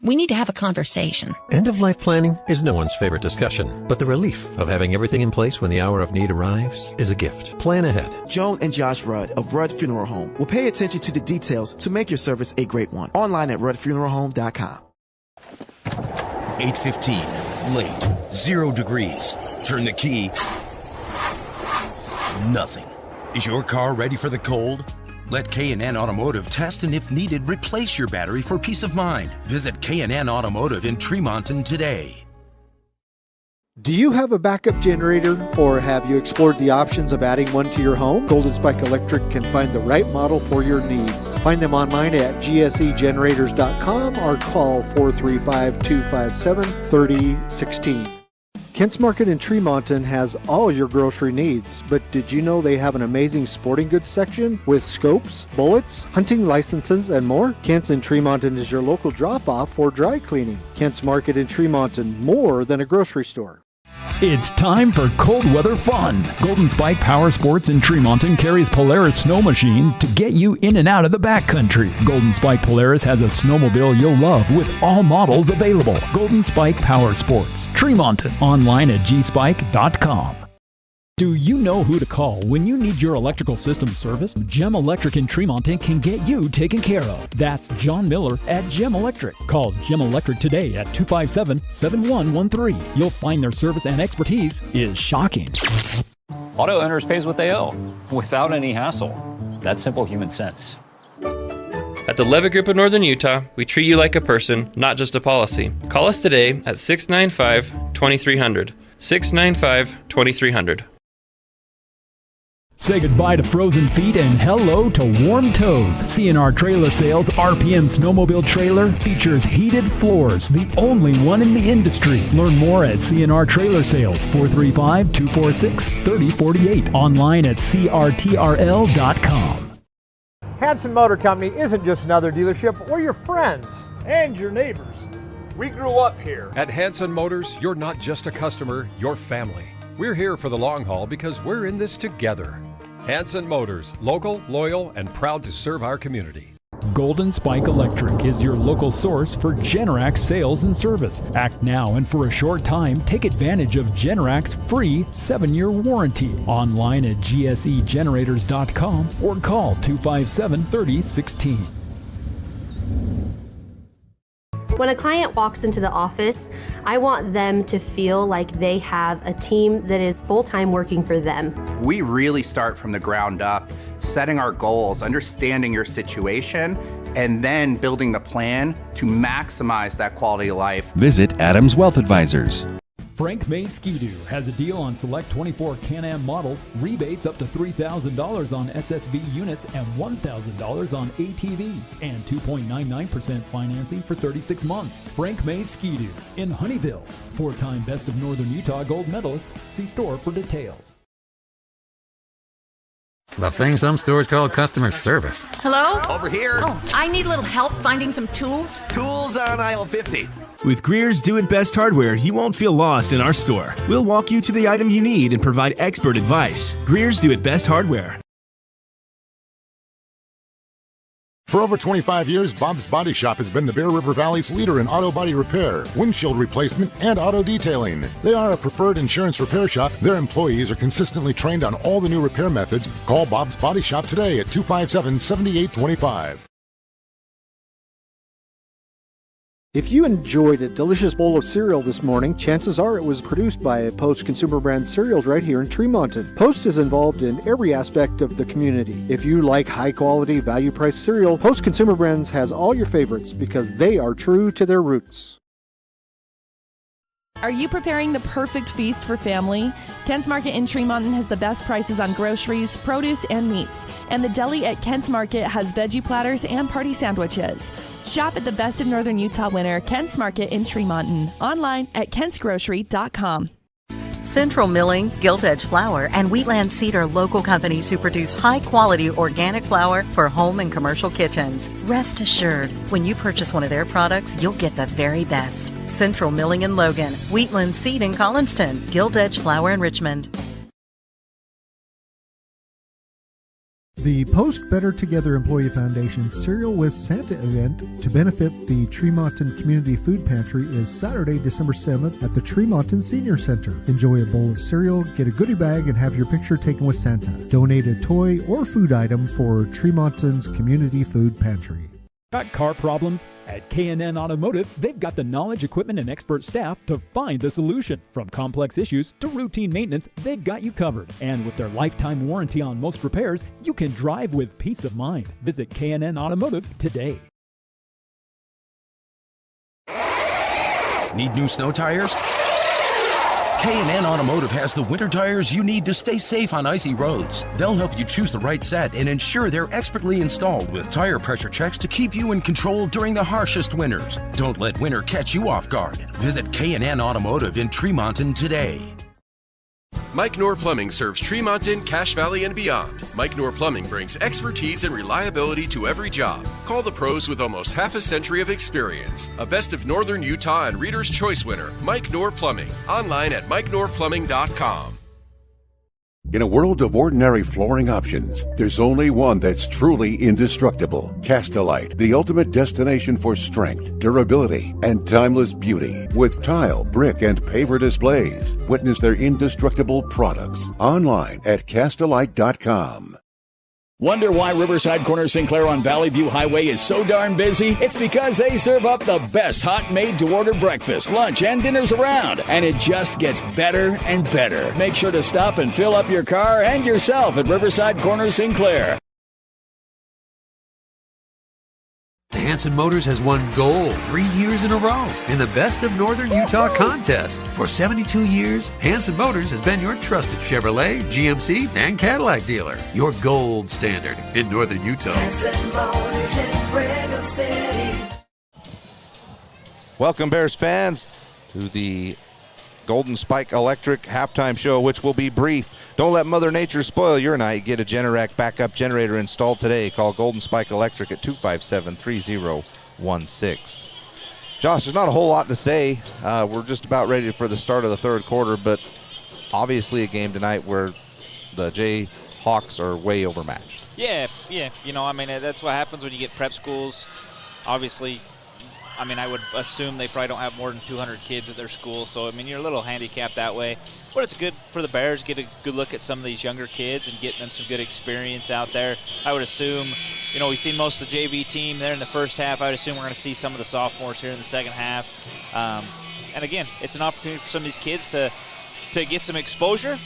We need to have a conversation. End-of-life planning is no one's favorite discussion, but the relief of having everything in place when the hour of need arrives is a gift. Plan ahead. Joan and Josh Rudd of Rudd Funeral Home will pay attention to the details to make your service a great one. Online at RuddFuneralHome.com. 8:15, late, 0 degrees. Turn the key. Nothing. Is your car ready for the cold? Let K&N Automotive test and if needed, replace your battery for peace of mind. Visit K&N Automotive in Tremonton today. Do you have a backup generator, or have you explored the options of adding one to your home? Golden Spike Electric can find the right model for your needs. Find them online at gsegenerators.com or call 435-257-3016. Kent's Market in Tremonton has all your grocery needs, but did you know they have an amazing sporting goods section with scopes, bullets, hunting licenses, and more? Kent's in Tremonton is your local drop-off for dry cleaning. Kent's Market in Tremonton, more than a grocery store. It's time for cold weather fun. Golden Spike Power Sports in Tremonton carries Polaris snow machines to get you in and out of the backcountry. Golden Spike Polaris has a snowmobile you'll love with all models available. Golden Spike Power Sports, Tremonton, online at gspike.com. Do you know who to call when you need your electrical system serviced? Gem Electric in Tremonton can get you taken care of. That's John Miller at Gem Electric. Call Gem Electric today at 257-7113. You'll find their service and expertise is shocking. Auto owners pays what they owe, without any hassle. That's simple human sense. At the Levitt Group of Northern Utah, we treat you like a person, not just a policy. Call us today at 695-2300. 695-2300. Say goodbye to frozen feet and hello to warm toes. CNR Trailer Sales RPM Snowmobile Trailer features heated floors, the only one in the industry. Learn more at CNR Trailer Sales, 435-246-3048. Online at crtrl.com. Hanson Motor Company isn't just another dealership. We're your friends and your neighbors. We grew up here. At Hanson Motors, you're not just a customer, you're family. We're here for the long haul because we're in this together. Hanson Motors, local, loyal, and proud to serve our community. Golden Spike Electric is your local source for Generac sales and service. Act now and for a short time, take advantage of Generac's free 7-year warranty. Online at gsegenerators.com or call 257-3016. When a client walks into the office, I want them to feel like they have a team that is full-time working for them. We really start from the ground up, setting our goals, understanding your situation, and then building the plan to maximize that quality of life. Visit Adams Wealth Advisors. Frank May Ski-Doo has a deal on select 24 Can-Am models, rebates up to $3,000 on SSV units and $1,000 on ATVs, and 2.99% financing for 36 months. Frank May Ski-Doo in Honeyville. 4-time Best of Northern Utah gold medalist. See store for details. The thing some stores call customer service. Hello? Over here. Oh, I need a little help finding some tools. Tools on aisle 50. With Greer's Do It Best hardware, you won't feel lost in our store. We'll walk you to the item you need and provide expert advice. Greer's Do It Best hardware. For over 25 years, Bob's Body Shop has been the Bear River Valley's leader in auto body repair, windshield replacement, and auto detailing. They are a preferred insurance repair shop. Their employees are consistently trained on all the new repair methods. Call Bob's Body Shop today at 257-7825. If you enjoyed a delicious bowl of cereal this morning, chances are it was produced by Post Consumer Brands cereals right here in Tremonton. Post is involved in every aspect of the community. If you like high-quality, value-priced cereal, Post Consumer Brands has all your favorites because they are true to their roots. Are you preparing the perfect feast for family? Kent's Market in Tremonton has the best prices on groceries, produce, and meats. And the deli at Kent's Market has veggie platters and party sandwiches. Shop at the Best of Northern Utah winner, Kent's Market in Tremonton. Online at kentsgrocery.com. Central Milling, Gilt Edge Flour, and Wheatland Seed are local companies who produce high-quality organic flour for home and commercial kitchens. Rest assured, when you purchase one of their products, you'll get the very best. Central Milling in Logan, Wheatland Seed in Collinston, Gilt Edge Flour in Richmond. The Post Better Together Employee Foundation Cereal with Santa event to benefit the Tremonton Community Food Pantry is Saturday, December 7th at the Tremonton Senior Center. Enjoy a bowl of cereal, get a goodie bag, and have your picture taken with Santa. Donate a toy or food item for Tremonton's Community Food Pantry. Got car problems? At K&N Automotive, they've got the knowledge, equipment, and expert staff to find the solution. From complex issues to routine maintenance, they've got you covered. And with their lifetime warranty on most repairs, you can drive with peace of mind. Visit K&N Automotive today. Need new snow tires? K&N Automotive has the winter tires you need to stay safe on icy roads. They'll help you choose the right set and ensure they're expertly installed with tire pressure checks to keep you in control during the harshest winters. Don't let winter catch you off guard. Visit K&N Automotive in Tremonton today. Mike Knorr Plumbing serves Tremonton, Cache Valley, and beyond. Mike Knorr Plumbing brings expertise and reliability to every job. Call the pros with almost half a century of experience. A Best of Northern Utah and Reader's Choice winner, Mike Knorr Plumbing. Online at MikeKnorrPlumbing.com. In a world of ordinary flooring options, there's only one that's truly indestructible. Castelite, the ultimate destination for strength, durability, and timeless beauty. With tile, brick, and paver displays. Witness their indestructible products online at Castelite.com. Wonder why Riverside Corner Sinclair on Valley View Highway is so darn busy? It's because they serve up the best hot made-to-order breakfast, lunch, and dinners around. And it just gets better and better. Make sure to stop and fill up your car and yourself at Riverside Corner Sinclair. Hanson Motors has won gold 3 years in a row in the Best of Northern Utah contest. For 72 years, Hanson Motors has been your trusted Chevrolet, GMC, and Cadillac dealer. Your gold standard in Northern Utah. Welcome, Bears fans, to the Golden Spike Electric halftime show, which will be brief. Don't let Mother Nature spoil your night. Get a Generac backup generator installed today. Call Golden Spike Electric at 257-3016. Josh, there's not a whole lot to say. We're just about ready for the start of the third quarter, but obviously a game tonight where the Jayhawks are way overmatched. Yeah. You know, I mean, that's what happens when you get prep schools. Obviously, I mean, I would assume they probably don't have more than 200 kids at their school, so, I mean, you're a little handicapped that way. But it's good for the Bears to get a good look at some of these younger kids and getting them some good experience out there. I would assume, you know, we've seen most of the JV team there in the first half. I would assume we're going to see some of the sophomores here in the second half. And, again, it's an opportunity for some of these kids to get some exposure,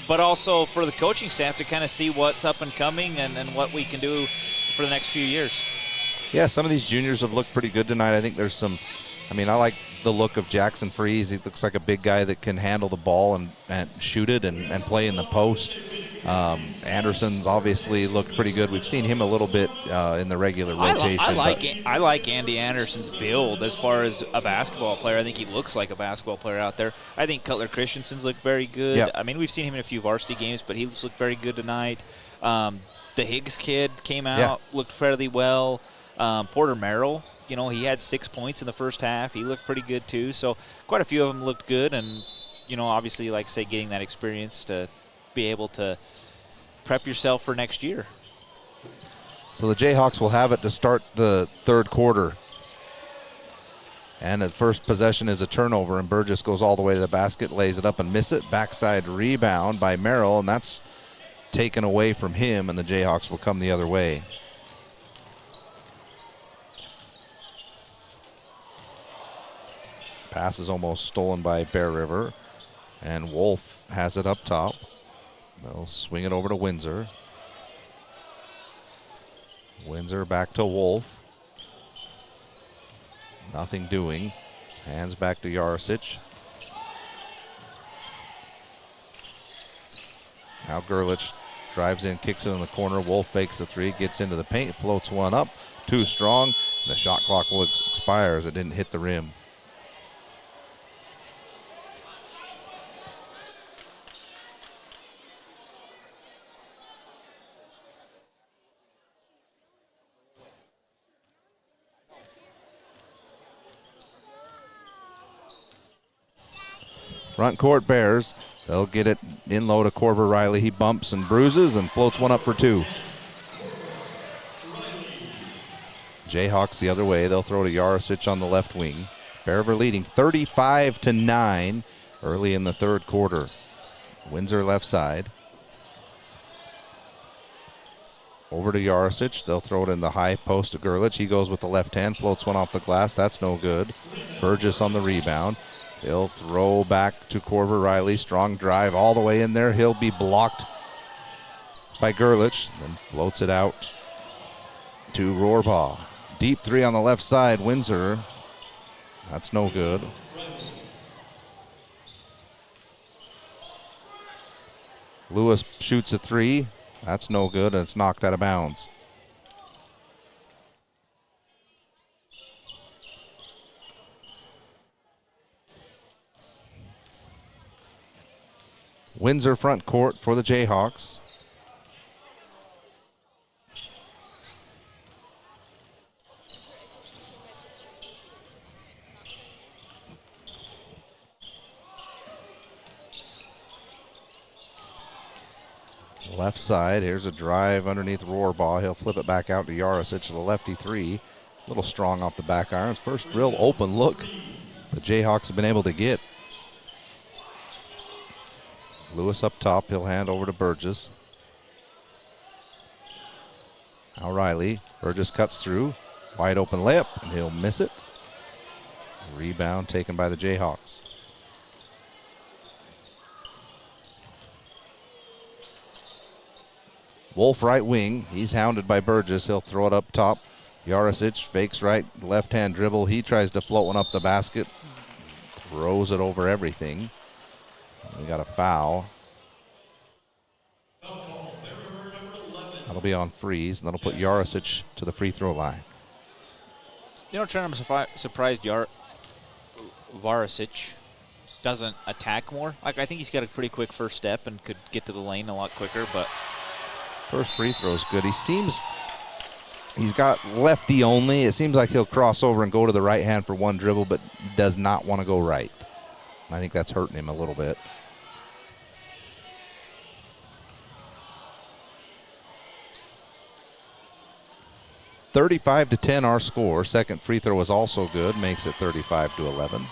but also for the coaching staff to kind of see what's up and coming and what we can do for the next few years. Yeah, some of these juniors have looked pretty good tonight. I think there's some, I mean, I like the look of Jackson Freeze. He looks like a big guy that can handle the ball and shoot it and play in the post. Anderson's obviously looked pretty good. We've seen him a little bit in the regular rotation. I like Andy Anderson's build as far as a basketball player. I think he looks like a basketball player out there. I think Cutler Christensen's looked very good. Yep. I mean, we've seen him in a few varsity games, but he's looked very good tonight. The Higgs kid came out, looked fairly well. Porter Merrill, you know, he had 6 points in the first half. He looked pretty good too. So quite a few of them looked good, and, you know, obviously, like I say, getting that experience to be able to prep yourself for next year. So the Jayhawks will have it to start the third quarter. And the first possession is a turnover, and Burgess goes all the way to the basket, lays it up and miss it. Backside rebound by Merrill, and that's taken away from him, and the Jayhawks will come the other way. Pass is almost stolen by Bear River, and Wolf has it up top. They'll swing it over to Windsor. Windsor back to Wolf. Nothing doing. Hands back to Yarosich. Now Gerlich drives in, kicks it in the corner. Wolf fakes the three, gets into the paint, floats one up. Too strong. The shot clock will expire as it didn't hit the rim. Front court Bears. They'll get it in low to Corver Riley. He bumps and bruises and floats one up for two. Jayhawks the other way. They'll throw to Yarosich on the left wing. Bear River leading 35-9 early in the third quarter. Windsor left side. Over to Yarosich. They'll throw it in the high post to Gerlich. He goes with the left hand, floats one off the glass. That's no good. Burgess on the rebound. He'll throw back to Corver Riley. Strong drive all the way in there. He'll be blocked by Gerlich. Then floats it out to Rohrbaugh. Deep three on the left side. Windsor. That's no good. Lewis shoots a three. That's no good, and it's knocked out of bounds. Windsor front court for the Jayhawks. Left side, here's a drive underneath Rohrbaugh. He'll flip it back out to Yarosich to the lefty three. A little strong off the back irons. First real open look the Jayhawks have been able to get. Lewis up top, he'll hand over to Burgess. Now Riley, Burgess cuts through. Wide open layup, and he'll miss it. Rebound taken by the Jayhawks. Wolf right wing, he's hounded by Burgess. He'll throw it up top. Yarosich fakes right, left-hand dribble. He tries to float one up the basket. Throws it over everything. We got a foul. That'll be on Freeze, and that'll put Yarosich to the free throw line. You know, Trent, I'm surprised Varasic doesn't attack more. Like, I think he's got a pretty quick first step and could get to the lane a lot quicker, but first free throw is good. He's got lefty only. It seems like he'll cross over and go to the right hand for one dribble, but does not want to go right. I think that's hurting him a little bit. (35-10) our score. Second free throw is also good, makes it 35-11.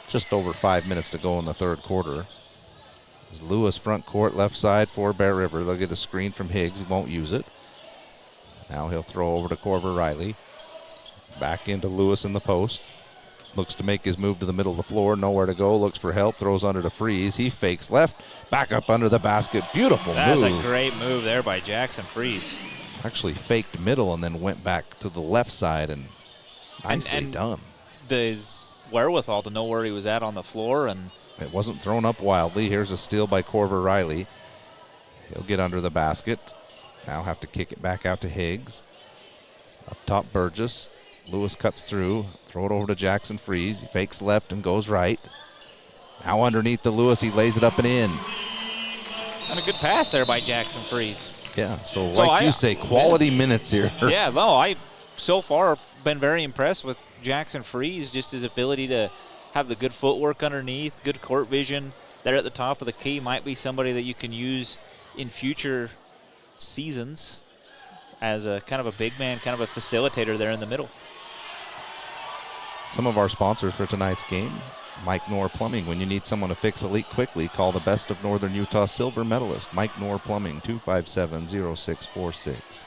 Just over 5 minutes to go in the third quarter. Lewis front court, left side for Bear River. They'll get a screen from Higgs. He won't use it. Now he'll throw over to Corver Riley. Back into Lewis in the post. Looks to make his move to the middle of the floor. Nowhere to go. Looks for help. Throws under to Freeze. He fakes left. Back up under the basket. Beautiful move. That's a great move there by Jackson Freeze. Actually faked middle and then went back to the left side, and nicely done. His wherewithal to know where he was at on the floor, and it wasn't thrown up wildly. Here's a steal by Corver Riley. He'll get under the basket. Now have to kick it back out to Higgs. Up top, Burgess. Lewis cuts through. Throw it over to Jackson Freeze. He fakes left and goes right. Now underneath the Lewis, he lays it up and in. And a good pass there by Jackson Freeze. Yeah, so like you say, quality minutes here. Yeah, no, I so far been very impressed with Jackson Freeze, just his ability to have the good footwork underneath, good court vision. There at the top of the key might be somebody that you can use in future seasons as a kind of a big man, kind of a facilitator there in the middle. Some of our sponsors for tonight's game: Mike Knorr Plumbing. When you need someone to fix a leak quickly, call the best of Northern Utah silver medalist, Mike Knorr Plumbing, 257-0646.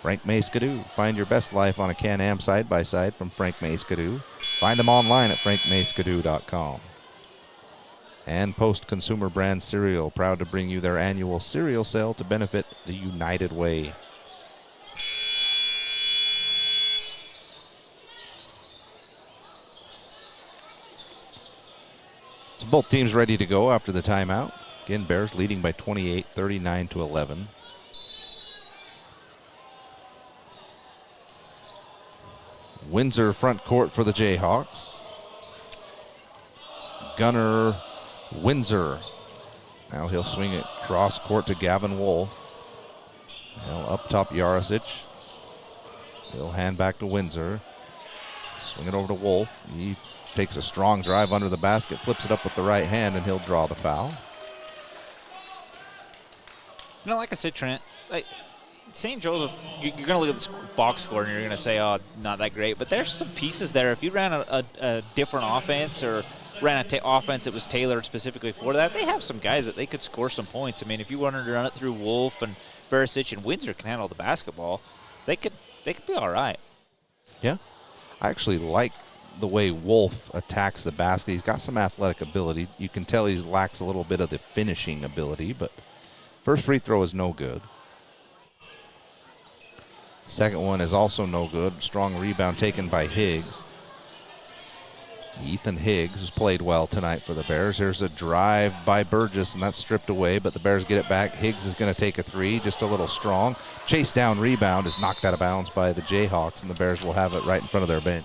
Frank May Skidoo. Find your best life on a Can-Am side-by-side from Frank May Skidoo. Find them online at frankmayskidoo.com. And Post Consumer Brand Cereal, proud to bring you their annual cereal sale to benefit the United Way. So both teams ready to go after the timeout. Again, Bears leading by 28, 39-11. Windsor front court for the Jayhawks. Gunnar Windsor. Now he'll swing it cross court to Gavin Wolf. Now up top, Yarosich. He'll hand back to Windsor. Swing it over to Wolf. He takes a strong drive under the basket, flips it up with the right hand, and he'll draw the foul. You know, like I said, Trent, St. Joseph, you're going to look at the box score and you're going to say, oh, not that great. But there's some pieces there. If you ran a different offense or ran an offense that was tailored specifically for that, they have some guys that they could score some points. I mean, if you wanted to run it through Wolf and Varasic and Windsor can handle the basketball, they could be all right. Yeah. I actually like the way Wolf attacks the basket. He's got some athletic ability. You can tell he lacks a little bit of the finishing ability, but first free throw is no good. Second one is also no good. Strong rebound taken by Higgs. Ethan Higgs has played well tonight for the Bears. There's a drive by Burgess, and that's stripped away, but the Bears get it back. Higgs is going to take a three, just a little strong. Chase down rebound is knocked out of bounds by the Jayhawks, and the Bears will have it right in front of their bench.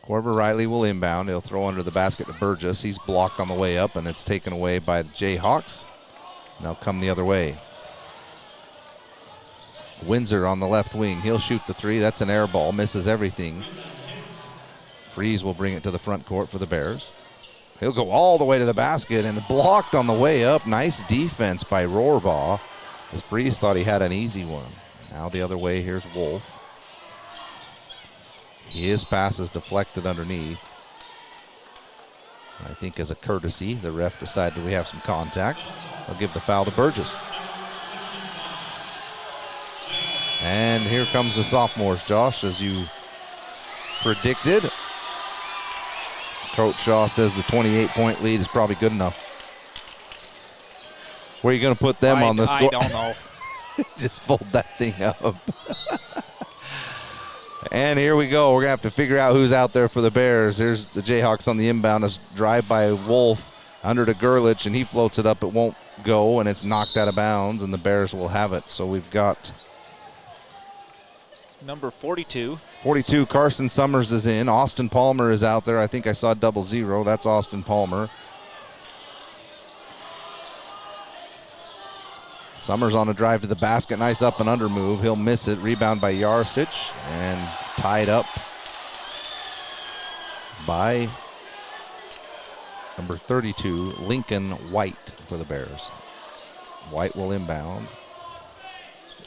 Corver Riley will inbound. He'll throw under the basket to Burgess. He's blocked on the way up, and it's taken away by the Jayhawks. Now come the other way. Windsor on the left wing. He'll shoot the three. That's an air ball. Misses everything. Freeze will bring it to the front court for the Bears. He'll go all the way to the basket and blocked on the way up. Nice defense by Rohrbaugh, as Freeze thought he had an easy one. Now the other way. Here's Wolf. His pass is deflected underneath. I think as a courtesy, the ref decided we have some contact. I'll give the foul to Burgess. And here comes the sophomores, Josh, as you predicted. Coach Shaw says the 28-point lead is probably good enough. Where are you going to put them on the score? I don't know. Just fold that thing up. And here we go. We're going to have to figure out who's out there for the Bears. Here's the Jayhawks on the inbound. A drive by Wolf under to Gerlich, and he floats it up. It won't go, and it's knocked out of bounds, and the Bears will have it. So we've got number 42. 42, Carson Summers is in. Austin Palmer is out there. I think I saw 00. That's Austin Palmer. Summers on a drive to the basket. Nice up and under move. He'll miss it. Rebound by Yarosich, and tied up by number 32, Lincoln White for the Bears. White will inbound.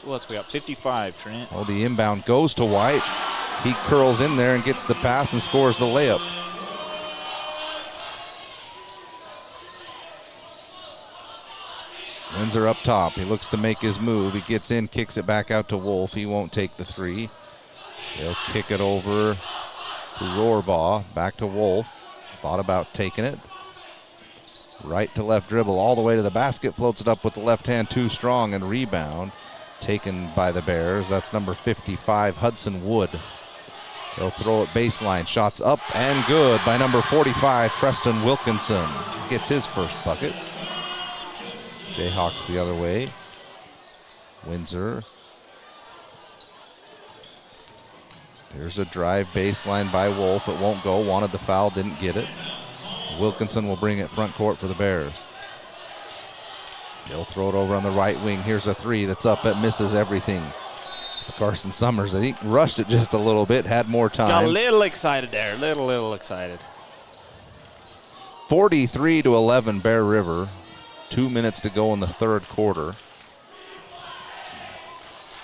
We got 55, Trent. Oh, the inbound goes to White. He curls in there and gets the pass and scores the layup. Windsor up top. He looks to make his move. He gets in, kicks it back out to Wolf. He won't take the three. He'll kick it over to Rohrbaugh. Back to Wolf. Thought about taking it. Right to left dribble all the way to the basket. Floats it up with the left hand too strong, and rebound taken by the Bears. That's number 55, Hudson Wood. They'll throw it baseline. Shots up and good by number 45, Preston Wilkinson. Gets his first bucket. Jayhawks the other way. Windsor. Here's a drive baseline by Wolf. It won't go. Wanted the foul, didn't get it. Wilkinson will bring it front court for the Bears. They'll throw it over on the right wing. Here's a three that's up. It misses everything. It's Carson Summers. I think rushed it just a little bit, had more time. Got a little excited there. Little excited. 43-11 Bear River. 2 minutes to go in the third quarter.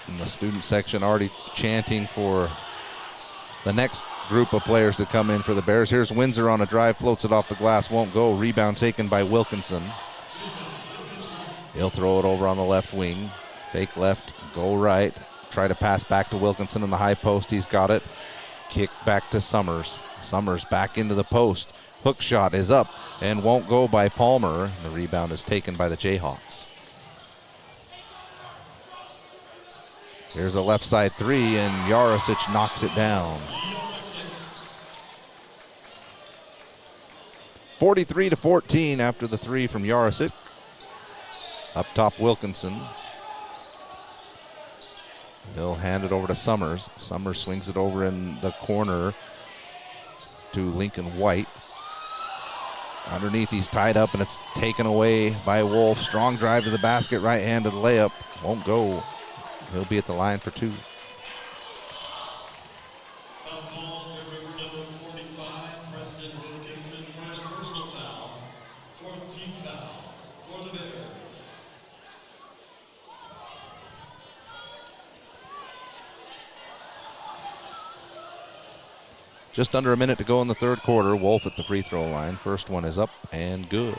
And the student section already chanting for the next group of players to come in for the Bears. Here's Windsor on a drive, floats it off the glass, won't go. Rebound taken by Wilkinson. He'll throw it over on the left wing. Fake left, go right. Try to pass back to Wilkinson in the high post. He's got it. Kick back to Summers. Summers back into the post. Hook shot is up and won't go by Palmer. The rebound is taken by the Jayhawks. Here's a left side three, and Yarosich knocks it down. 43-14 after the three from Yarosich. Up top, Wilkinson. He'll hand it over to Summers. Summers swings it over in the corner to Lincoln White. Underneath, he's tied up, and it's taken away by Wolf. Strong drive to the basket, right-handed layup. Won't go. He'll be at the line for two. Just under a minute to go in the third quarter. Wolf at the free throw line. First one is up and good.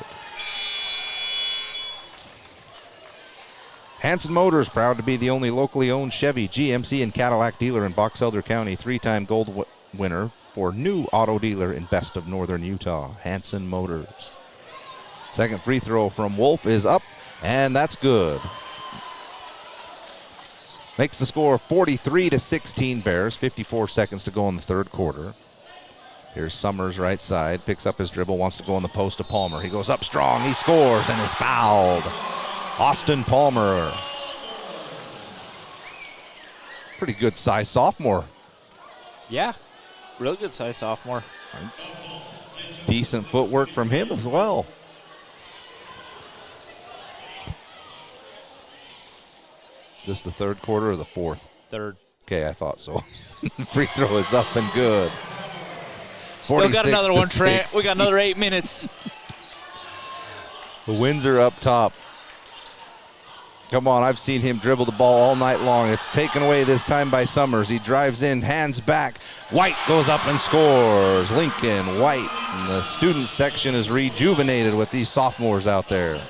Hanson Motors, proud to be the only locally owned Chevy, GMC, and Cadillac dealer in Box Elder County. 3-time gold winner, for new auto dealer in best of northern Utah, Hanson Motors. Second free throw from Wolf is up, and that's good. Makes the score 43-16 Bears, 54 seconds to go in the third quarter. Here's Summers right side, picks up his dribble, wants to go in the post to Palmer. He goes up strong, he scores, and is fouled. Austin Palmer. Pretty good size sophomore. Yeah, real good size sophomore. Decent footwork from him as well. This the third quarter or the fourth? Third. Okay, I thought so. Free throw is up and good. Still got another one, Trent. We got another 8 minutes. Windsor up top. Come on, I've seen him dribble the ball all night long. It's taken away this time by Summers. He drives in, hands back. White goes up and scores. Lincoln White. And the student section is rejuvenated with these sophomores out there.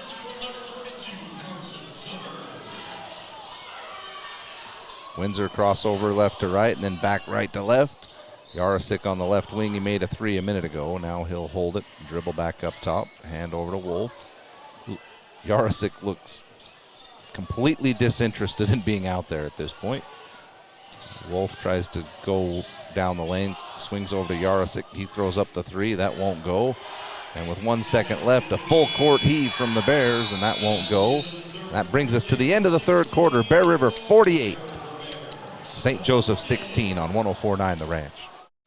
Windsor crossover left to right and then back right to left. Yarosik on the left wing. He made a three a minute ago. Now he'll hold it, dribble back up top, hand over to Wolf. Yarosik looks completely disinterested in being out there at this point. Wolf tries to go down the lane, swings over to Yarosik. He throws up the three. That won't go. And with 1 second left, a full court heave from the Bears, and that won't go. That brings us to the end of the third quarter. Bear River 48. St. Joseph 16 on 104.9 The Ranch.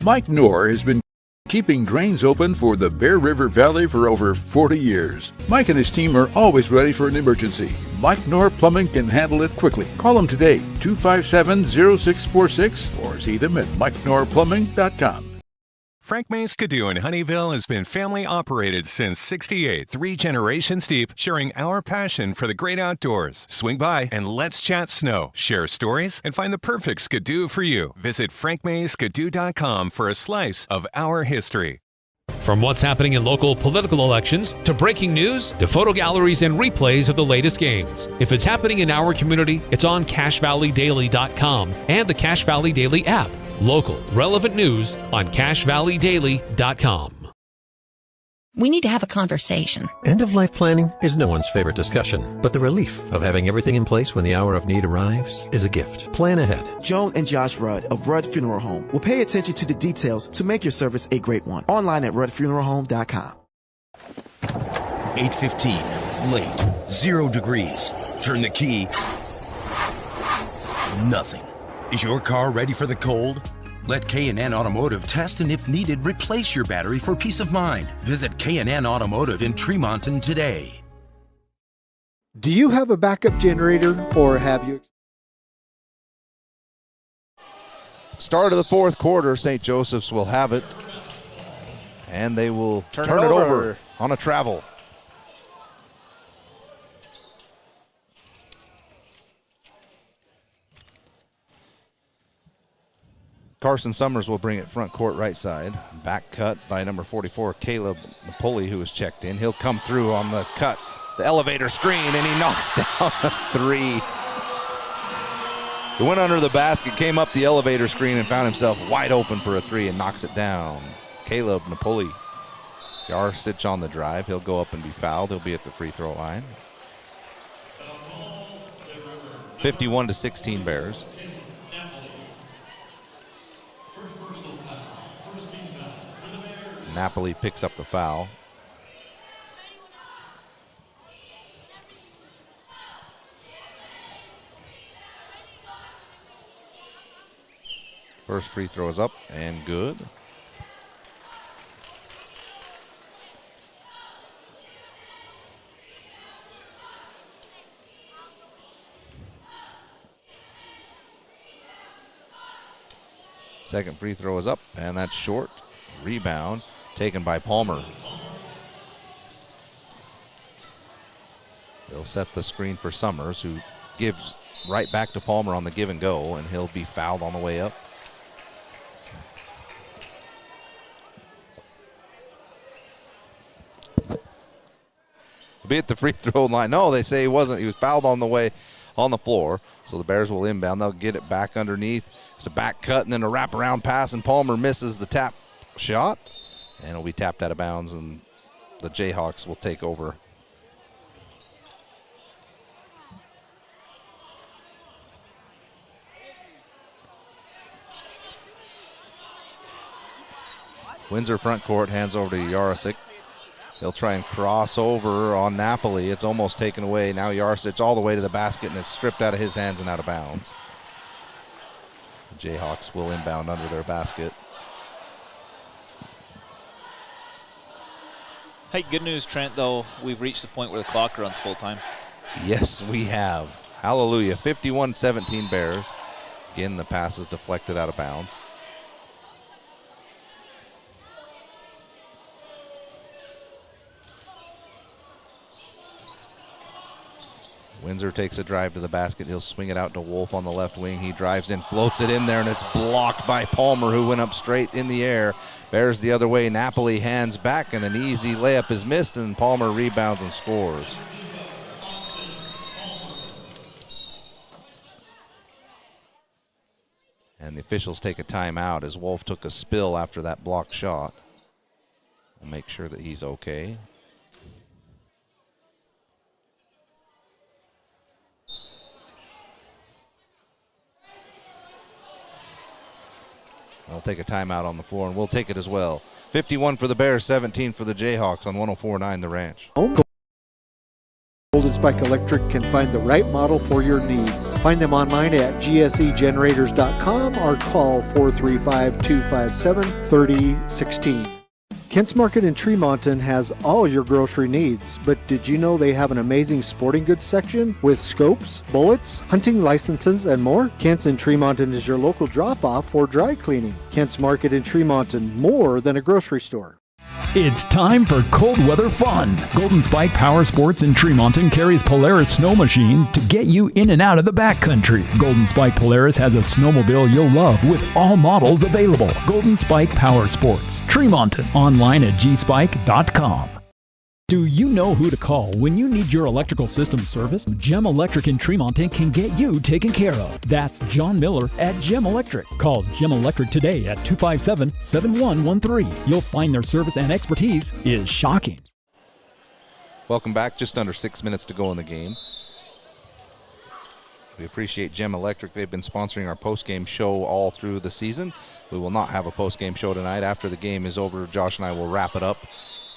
Mike Knorr has been keeping drains open for the Bear River Valley for over 40 years. Mike and his team are always ready for an emergency. Mike Knorr Plumbing can handle it quickly. Call him today, 257-0646, or see them at MikeKnorrPlumbing.com. Frank May Skidoo in Honeyville has been family operated since '68, 3 generations deep, sharing our passion for the great outdoors. Swing by and let's chat snow, share stories, and find the perfect Skidoo for you. Visit frankmayskidoo.com for a slice of our history. From what's happening in local political elections, to breaking news, to photo galleries and replays of the latest games. If it's happening in our community, it's on CacheValleyDaily.com and the Cache Valley Daily app. Local, relevant news on CacheValleyDaily.com. We need to have a conversation. End-of-life planning is no one's favorite discussion, but the relief of having everything in place when the hour of need arrives is a gift. Plan ahead. Joan and Josh Rudd of Rudd Funeral Home will pay attention to the details to make your service a great one. Online at ruddfuneralhome.com. 8:15, late, 0 degrees. Turn the key. Nothing. Is your car ready for the cold? Let K&N Automotive test and if needed, replace your battery for peace of mind. Visit K&N Automotive in Tremonton today. Do you have a backup generator or have you? Start of the fourth quarter, St. Joseph's will have it. And they will turn it over on a travel. Carson Summers will bring it front court right side. Back cut by number 44, Caleb Napoli, who was checked in. He'll come through on the cut, the elevator screen, and he knocks down a three. He went under the basket, came up the elevator screen, and found himself wide open for a three and knocks it down. Caleb Napoli. Yarosik on the drive. He'll go up and be fouled. He'll be at the free throw line. 51-16 Bears. Napoli picks up the foul. First free throw is up and good. Second free throw is up and that's short. Rebound taken by Palmer. They'll set the screen for Summers, who gives right back to Palmer on the give and go, and he'll be fouled on the way up. Be at the free throw line. No, they say he wasn't. He was fouled on the way on the floor. So the Bears will inbound. They'll get it back underneath. It's a back cut and then a wraparound pass, and Palmer misses the tap shot, and it'll be tapped out of bounds, and the Jayhawks will take over. Windsor front court, hands over to Yarosik. They'll try and cross over on Napoli. It's almost taken away. Now Yarosik all the way to the basket, and it's stripped out of his hands and out of bounds. The Jayhawks will inbound under their basket. Hey, good news, Trent, though. We've reached the point where the clock runs full time. Yes, we have. Hallelujah. 51-17 Bears. Again, the pass is deflected out of bounds. Windsor takes a drive to the basket. He'll swing it out to Wolf on the left wing. He drives in, floats it in there, and it's blocked by Palmer, who went up straight in the air. Bears the other way. Napoli hands back, and an easy layup is missed, and Palmer rebounds and scores. And the officials take a timeout as Wolf took a spill after that blocked shot. We'll make sure that he's okay. They'll take a timeout on the floor, and we'll take it as well. 51 for the Bears, 17 for the Jayhawks on 104.9 The Ranch. Golden Spike Electric can find the right model for your needs. Find them online at gsegenerators.com or call 435-257-3016. Kent's Market in Tremonton has all your grocery needs, but did you know they have an amazing sporting goods section with scopes, bullets, hunting licenses, and more? Kent's in Tremonton is your local drop-off for dry cleaning. Kent's Market in Tremonton, more than a grocery store. It's time for cold weather fun. Golden Spike Power Sports in Tremonton carries Polaris snow machines to get you in and out of the backcountry. Golden Spike Polaris has a snowmobile you'll love with all models available. Golden Spike Power Sports, Tremonton, online at gspike.com. Do you know who to call when you need your electrical system serviced? Gem Electric in Tremonton can get you taken care of. That's John Miller at Gem Electric. Call Gem Electric today at 257-7113. You'll find their service and expertise is shocking. Welcome back. Just under 6 minutes to go in the game. We appreciate Gem Electric. They've been sponsoring our post-game show all through the season. We will not have a post-game show tonight. After the game is over, Josh and I will wrap it up.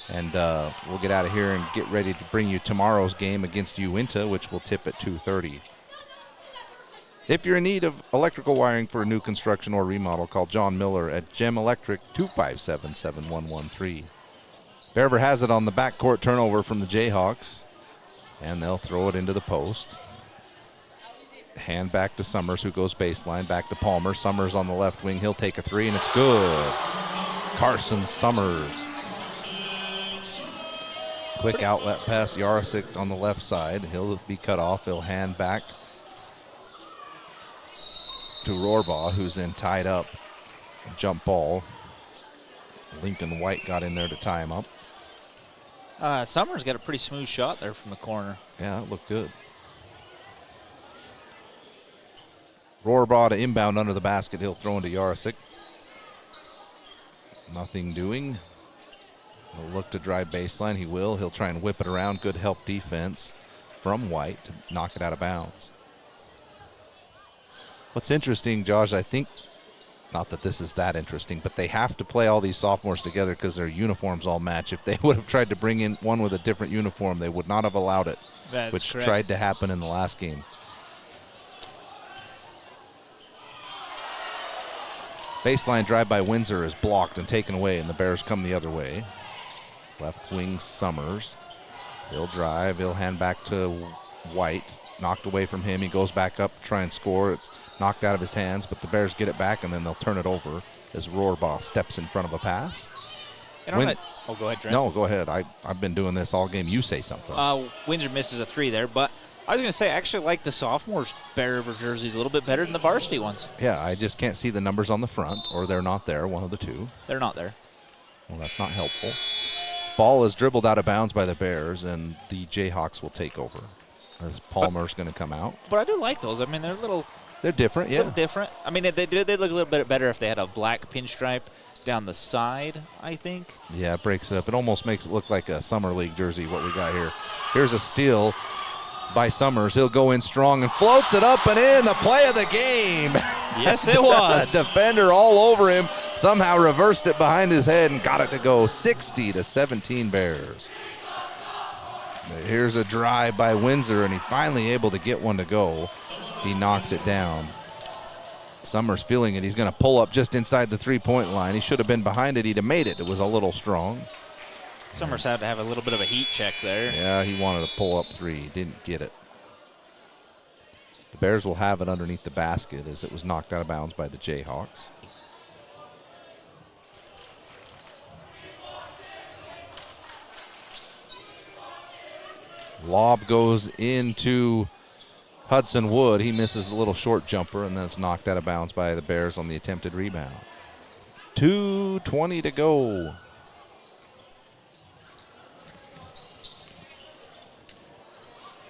And we'll get out of here and get ready to bring you tomorrow's game against Uinta, which will tip at 2:30. If you're in need of electrical wiring for a new construction or remodel, call John Miller at Gem Electric, 257-7113. Bear River has it on the backcourt turnover from the Jayhawks, and they'll throw it into the post. Hand back to Summers, who goes baseline, back to Palmer. Summers on the left wing. He'll take a three, and it's good. Carson Summers. Quick outlet pass, Yarosik on the left side. He'll be cut off. He'll hand back to Rohrbaugh, who's then tied up. Jump ball. Lincoln White got in there to tie him up. Summers got a pretty smooth shot there from the corner. Yeah, it looked good. Rohrbaugh to inbound under the basket. He'll throw into Yarosik. Nothing doing. He'll look to drive baseline. He will. He'll try and whip it around. Good help defense from White to knock it out of bounds. What's interesting, Josh, I think, not that this is that interesting, but they have to play all these sophomores together because their uniforms all match. If they would have tried to bring in one with a different uniform, they would not have allowed it, which tried to happen in the last game. Baseline drive by Windsor is blocked and taken away, and the Bears come the other way. Left wing Summers. He'll drive. He'll hand back to White. Knocked away from him. He goes back up to try and score. It's knocked out of his hands, but the Bears get it back, and then they'll turn it over as Rohrbaugh steps in front of a pass. Go ahead, Trent. No, go ahead. I've been doing this all game. You say something. Windsor misses a three there, but I was going to say I actually like the sophomores' Bear River jerseys a little bit better than the varsity ones. Yeah, I just can't see the numbers on the front, or they're not there, one of the two. They're not there. Well, that's not helpful. Ball is dribbled out of bounds by the Bears, and the Jayhawks will take over. As Palmer's going to come out. But I do like those. I mean, they're different, yeah. Little different. I mean, they'd look a little bit better if they had a black pinstripe down the side, I think. Yeah, it breaks it up. It almost makes it look like a Summer League jersey, what we got here. Here's a steal by Summers. He'll go in strong and floats it up and in. The play of the game. Yes, it was. Defender all over him. Somehow reversed it behind his head and got it to go 60-17 Bears. Here's a drive by Windsor, and he finally able to get one to go. He knocks it down. Summers feeling it. He's going to pull up just inside the three-point line. He should have been behind it. He'd have made it. It was a little strong. Summers had to have a little bit of a heat check there. Yeah, he wanted to pull up three. Didn't get it. The Bears will have it underneath the basket as it was knocked out of bounds by the Jayhawks. Lob goes into Hudson Wood. He misses a little short jumper, and then it's knocked out of bounds by the Bears on the attempted rebound. 2:20 to go.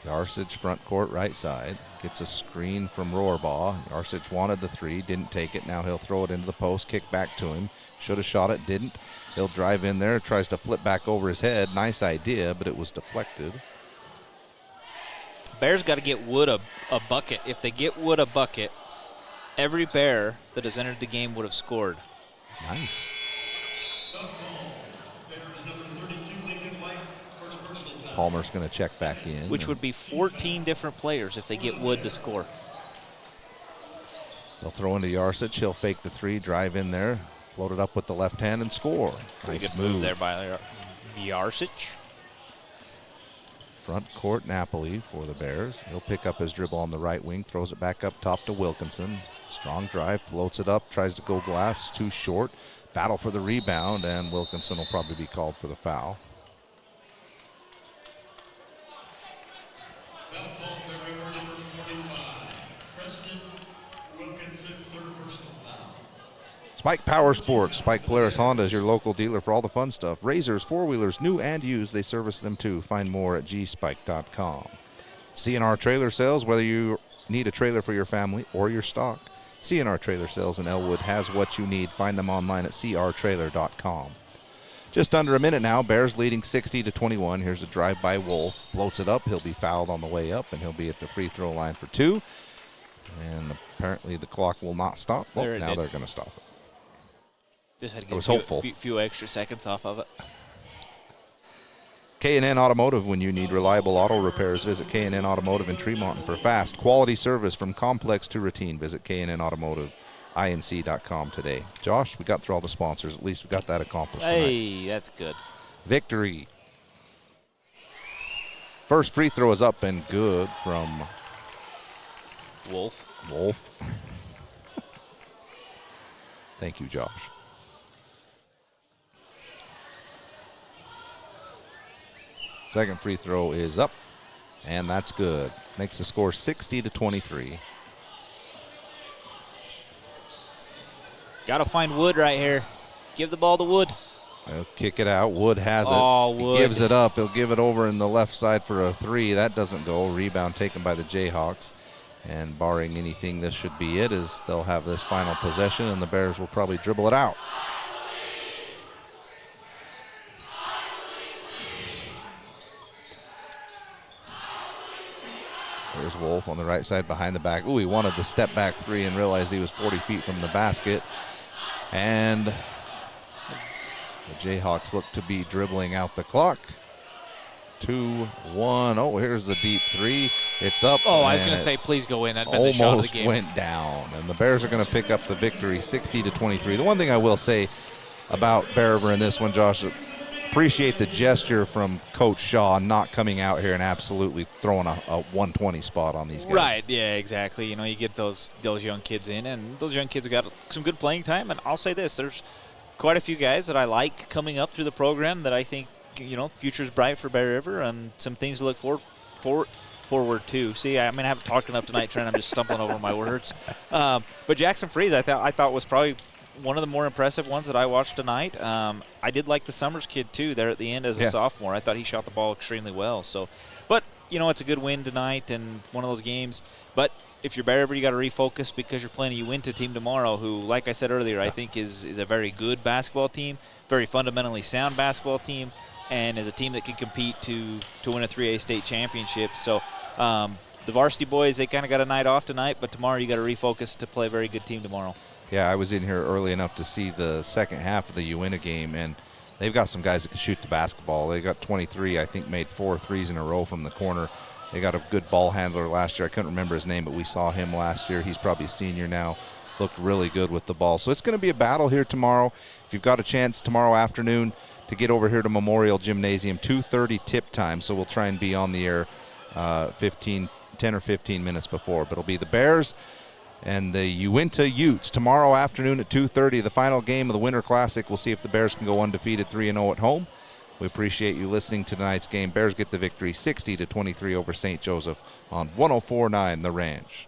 Yarsic front court right side. Gets a screen from Rohrbaugh. Yarsic wanted the three, didn't take it. Now he'll throw it into the post, kick back to him. Should have shot it, didn't. He'll drive in there, tries to flip back over his head. Nice idea, but it was deflected. Bears got to get Wood a bucket. If they get Wood a bucket, every Bear that has entered the game would have scored. Nice. Palmer's going to check back in. Which would be 14 different players if they get Wood to score. They'll throw into Yarsic. He'll fake the three, drive in there, float it up with the left hand and score. Nice good move there by Yarsic. Front court Napoli for the Bears. He'll pick up his dribble on the right wing, throws it back up top to Wilkinson. Strong drive, floats it up, tries to go glass, too short. Battle for the rebound, and Wilkinson will probably be called for the foul. Spike Power Sports. Spike Polaris Honda is your local dealer for all the fun stuff. Razors, four-wheelers, new and used. They service them too. Find more at gspike.com. C&R Trailer Sales, whether you need a trailer for your family or your stock, C&R Trailer Sales in Elwood has what you need. Find them online at crtrailer.com. Just under a minute now. Bears leading 60-21. Here's a drive by Wolf. Floats it up. He'll be fouled on the way up, and he'll be at the free throw line for two. And apparently the clock will not stop. Well, now they're going to stop it. Just had to I get was a hopeful. few extra seconds off of it. K&N Automotive. When you need reliable auto repairs, visit K&N Automotive in Tremont. For fast, quality service from complex to routine, visit K&N Automotive, inc.com today. Josh, we got through all the sponsors. At least we got that accomplished Hey, tonight. that's good. Victory. First free throw is up and good from Wolf. Thank you, Josh. Second free throw is up, and that's good. Makes the score 60-23. Got to find Wood right here. Give the ball to Wood. He'll kick it out. Wood has it. Oh, He Wood. gives it up. He'll give it over in the left side for a three. That doesn't go. Rebound taken by the Jayhawks. And barring anything, this should be it, as they'll have this final possession, and the Bears will probably dribble it out. There's Wolf on the right side behind the back. Ooh, he wanted the step back three and realized he was 40 feet from the basket. And the Jayhawks look to be dribbling out the clock. 2-1. Oh, here's the deep three. It's up. Oh, I was going to say, please go in. That'd been the shot of the Almost game. went down. And the Bears are going to pick up the victory 60-23. The one thing I will say about Bear River in this one, Josh, appreciate the gesture from Coach Shaw not coming out here and absolutely throwing a 120 spot on these guys. Right, yeah, exactly. You know, you get those young kids in, and those young kids got some good playing time. And I'll say this, there's quite a few guys that I like coming up through the program that I think, you know, future's bright for Bear River, and some things to look forward to. See, I haven't talked enough tonight, Trent. I'm just stumbling over my words. But Jackson Freeze, I thought was probably one of the more impressive ones that I watched tonight. I did like the Summers kid, too, there at the end as a sophomore. I thought he shot the ball extremely well. So, but it's a good win tonight and one of those games. But if you're Bear River, you got to refocus because you're playing a Uinta team tomorrow who, like I said earlier, I think is a very good basketball team, very fundamentally sound basketball team, and is a team that can compete to win a 3A state championship. So the varsity boys, they kind of got a night off tonight, but tomorrow you got to refocus to play a very good team tomorrow. Yeah, I was in here early enough to see the second half of the Uinta game, and they've got some guys that can shoot the basketball. They got 23, I think, made 4 threes in a row from the corner. They got a good ball handler last year. I couldn't remember his name, but we saw him last year. He's probably a senior now. Looked really good with the ball. So it's going to be a battle here tomorrow. If you've got a chance tomorrow afternoon to get over here to Memorial Gymnasium, 2:30 tip time. So we'll try and be on the air 10 or 15 minutes before. But it'll be the Bears and the Uinta Utes tomorrow afternoon at 2:30, the final game of the Winter Classic. We'll see if the Bears can go undefeated 3-0 at home. We appreciate you listening to tonight's game. Bears get the victory 60-23 over St. Joseph on 104.9 The Ranch.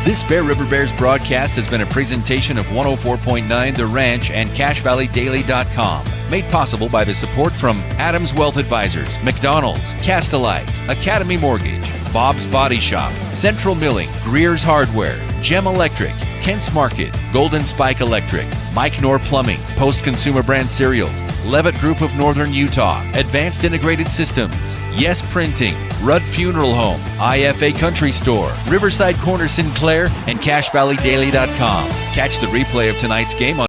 This Bear River Bears broadcast has been a presentation of 104.9 The Ranch and CashValleyDaily.com. Made possible by the support from Adams Wealth Advisors, McDonald's, Castelite, Academy Mortgage, Bob's Body Shop, Central Milling, Greer's Hardware, Gem Electric, Kent's Market, Golden Spike Electric, Mike Knorr Plumbing, Post Consumer Brand Cereals, Levitt Group of Northern Utah, Advanced Integrated Systems, Yes Printing, Rudd Funeral Home, IFA Country Store, Riverside Corner Sinclair, and CashValleyDaily.com. Catch the replay of tonight's game on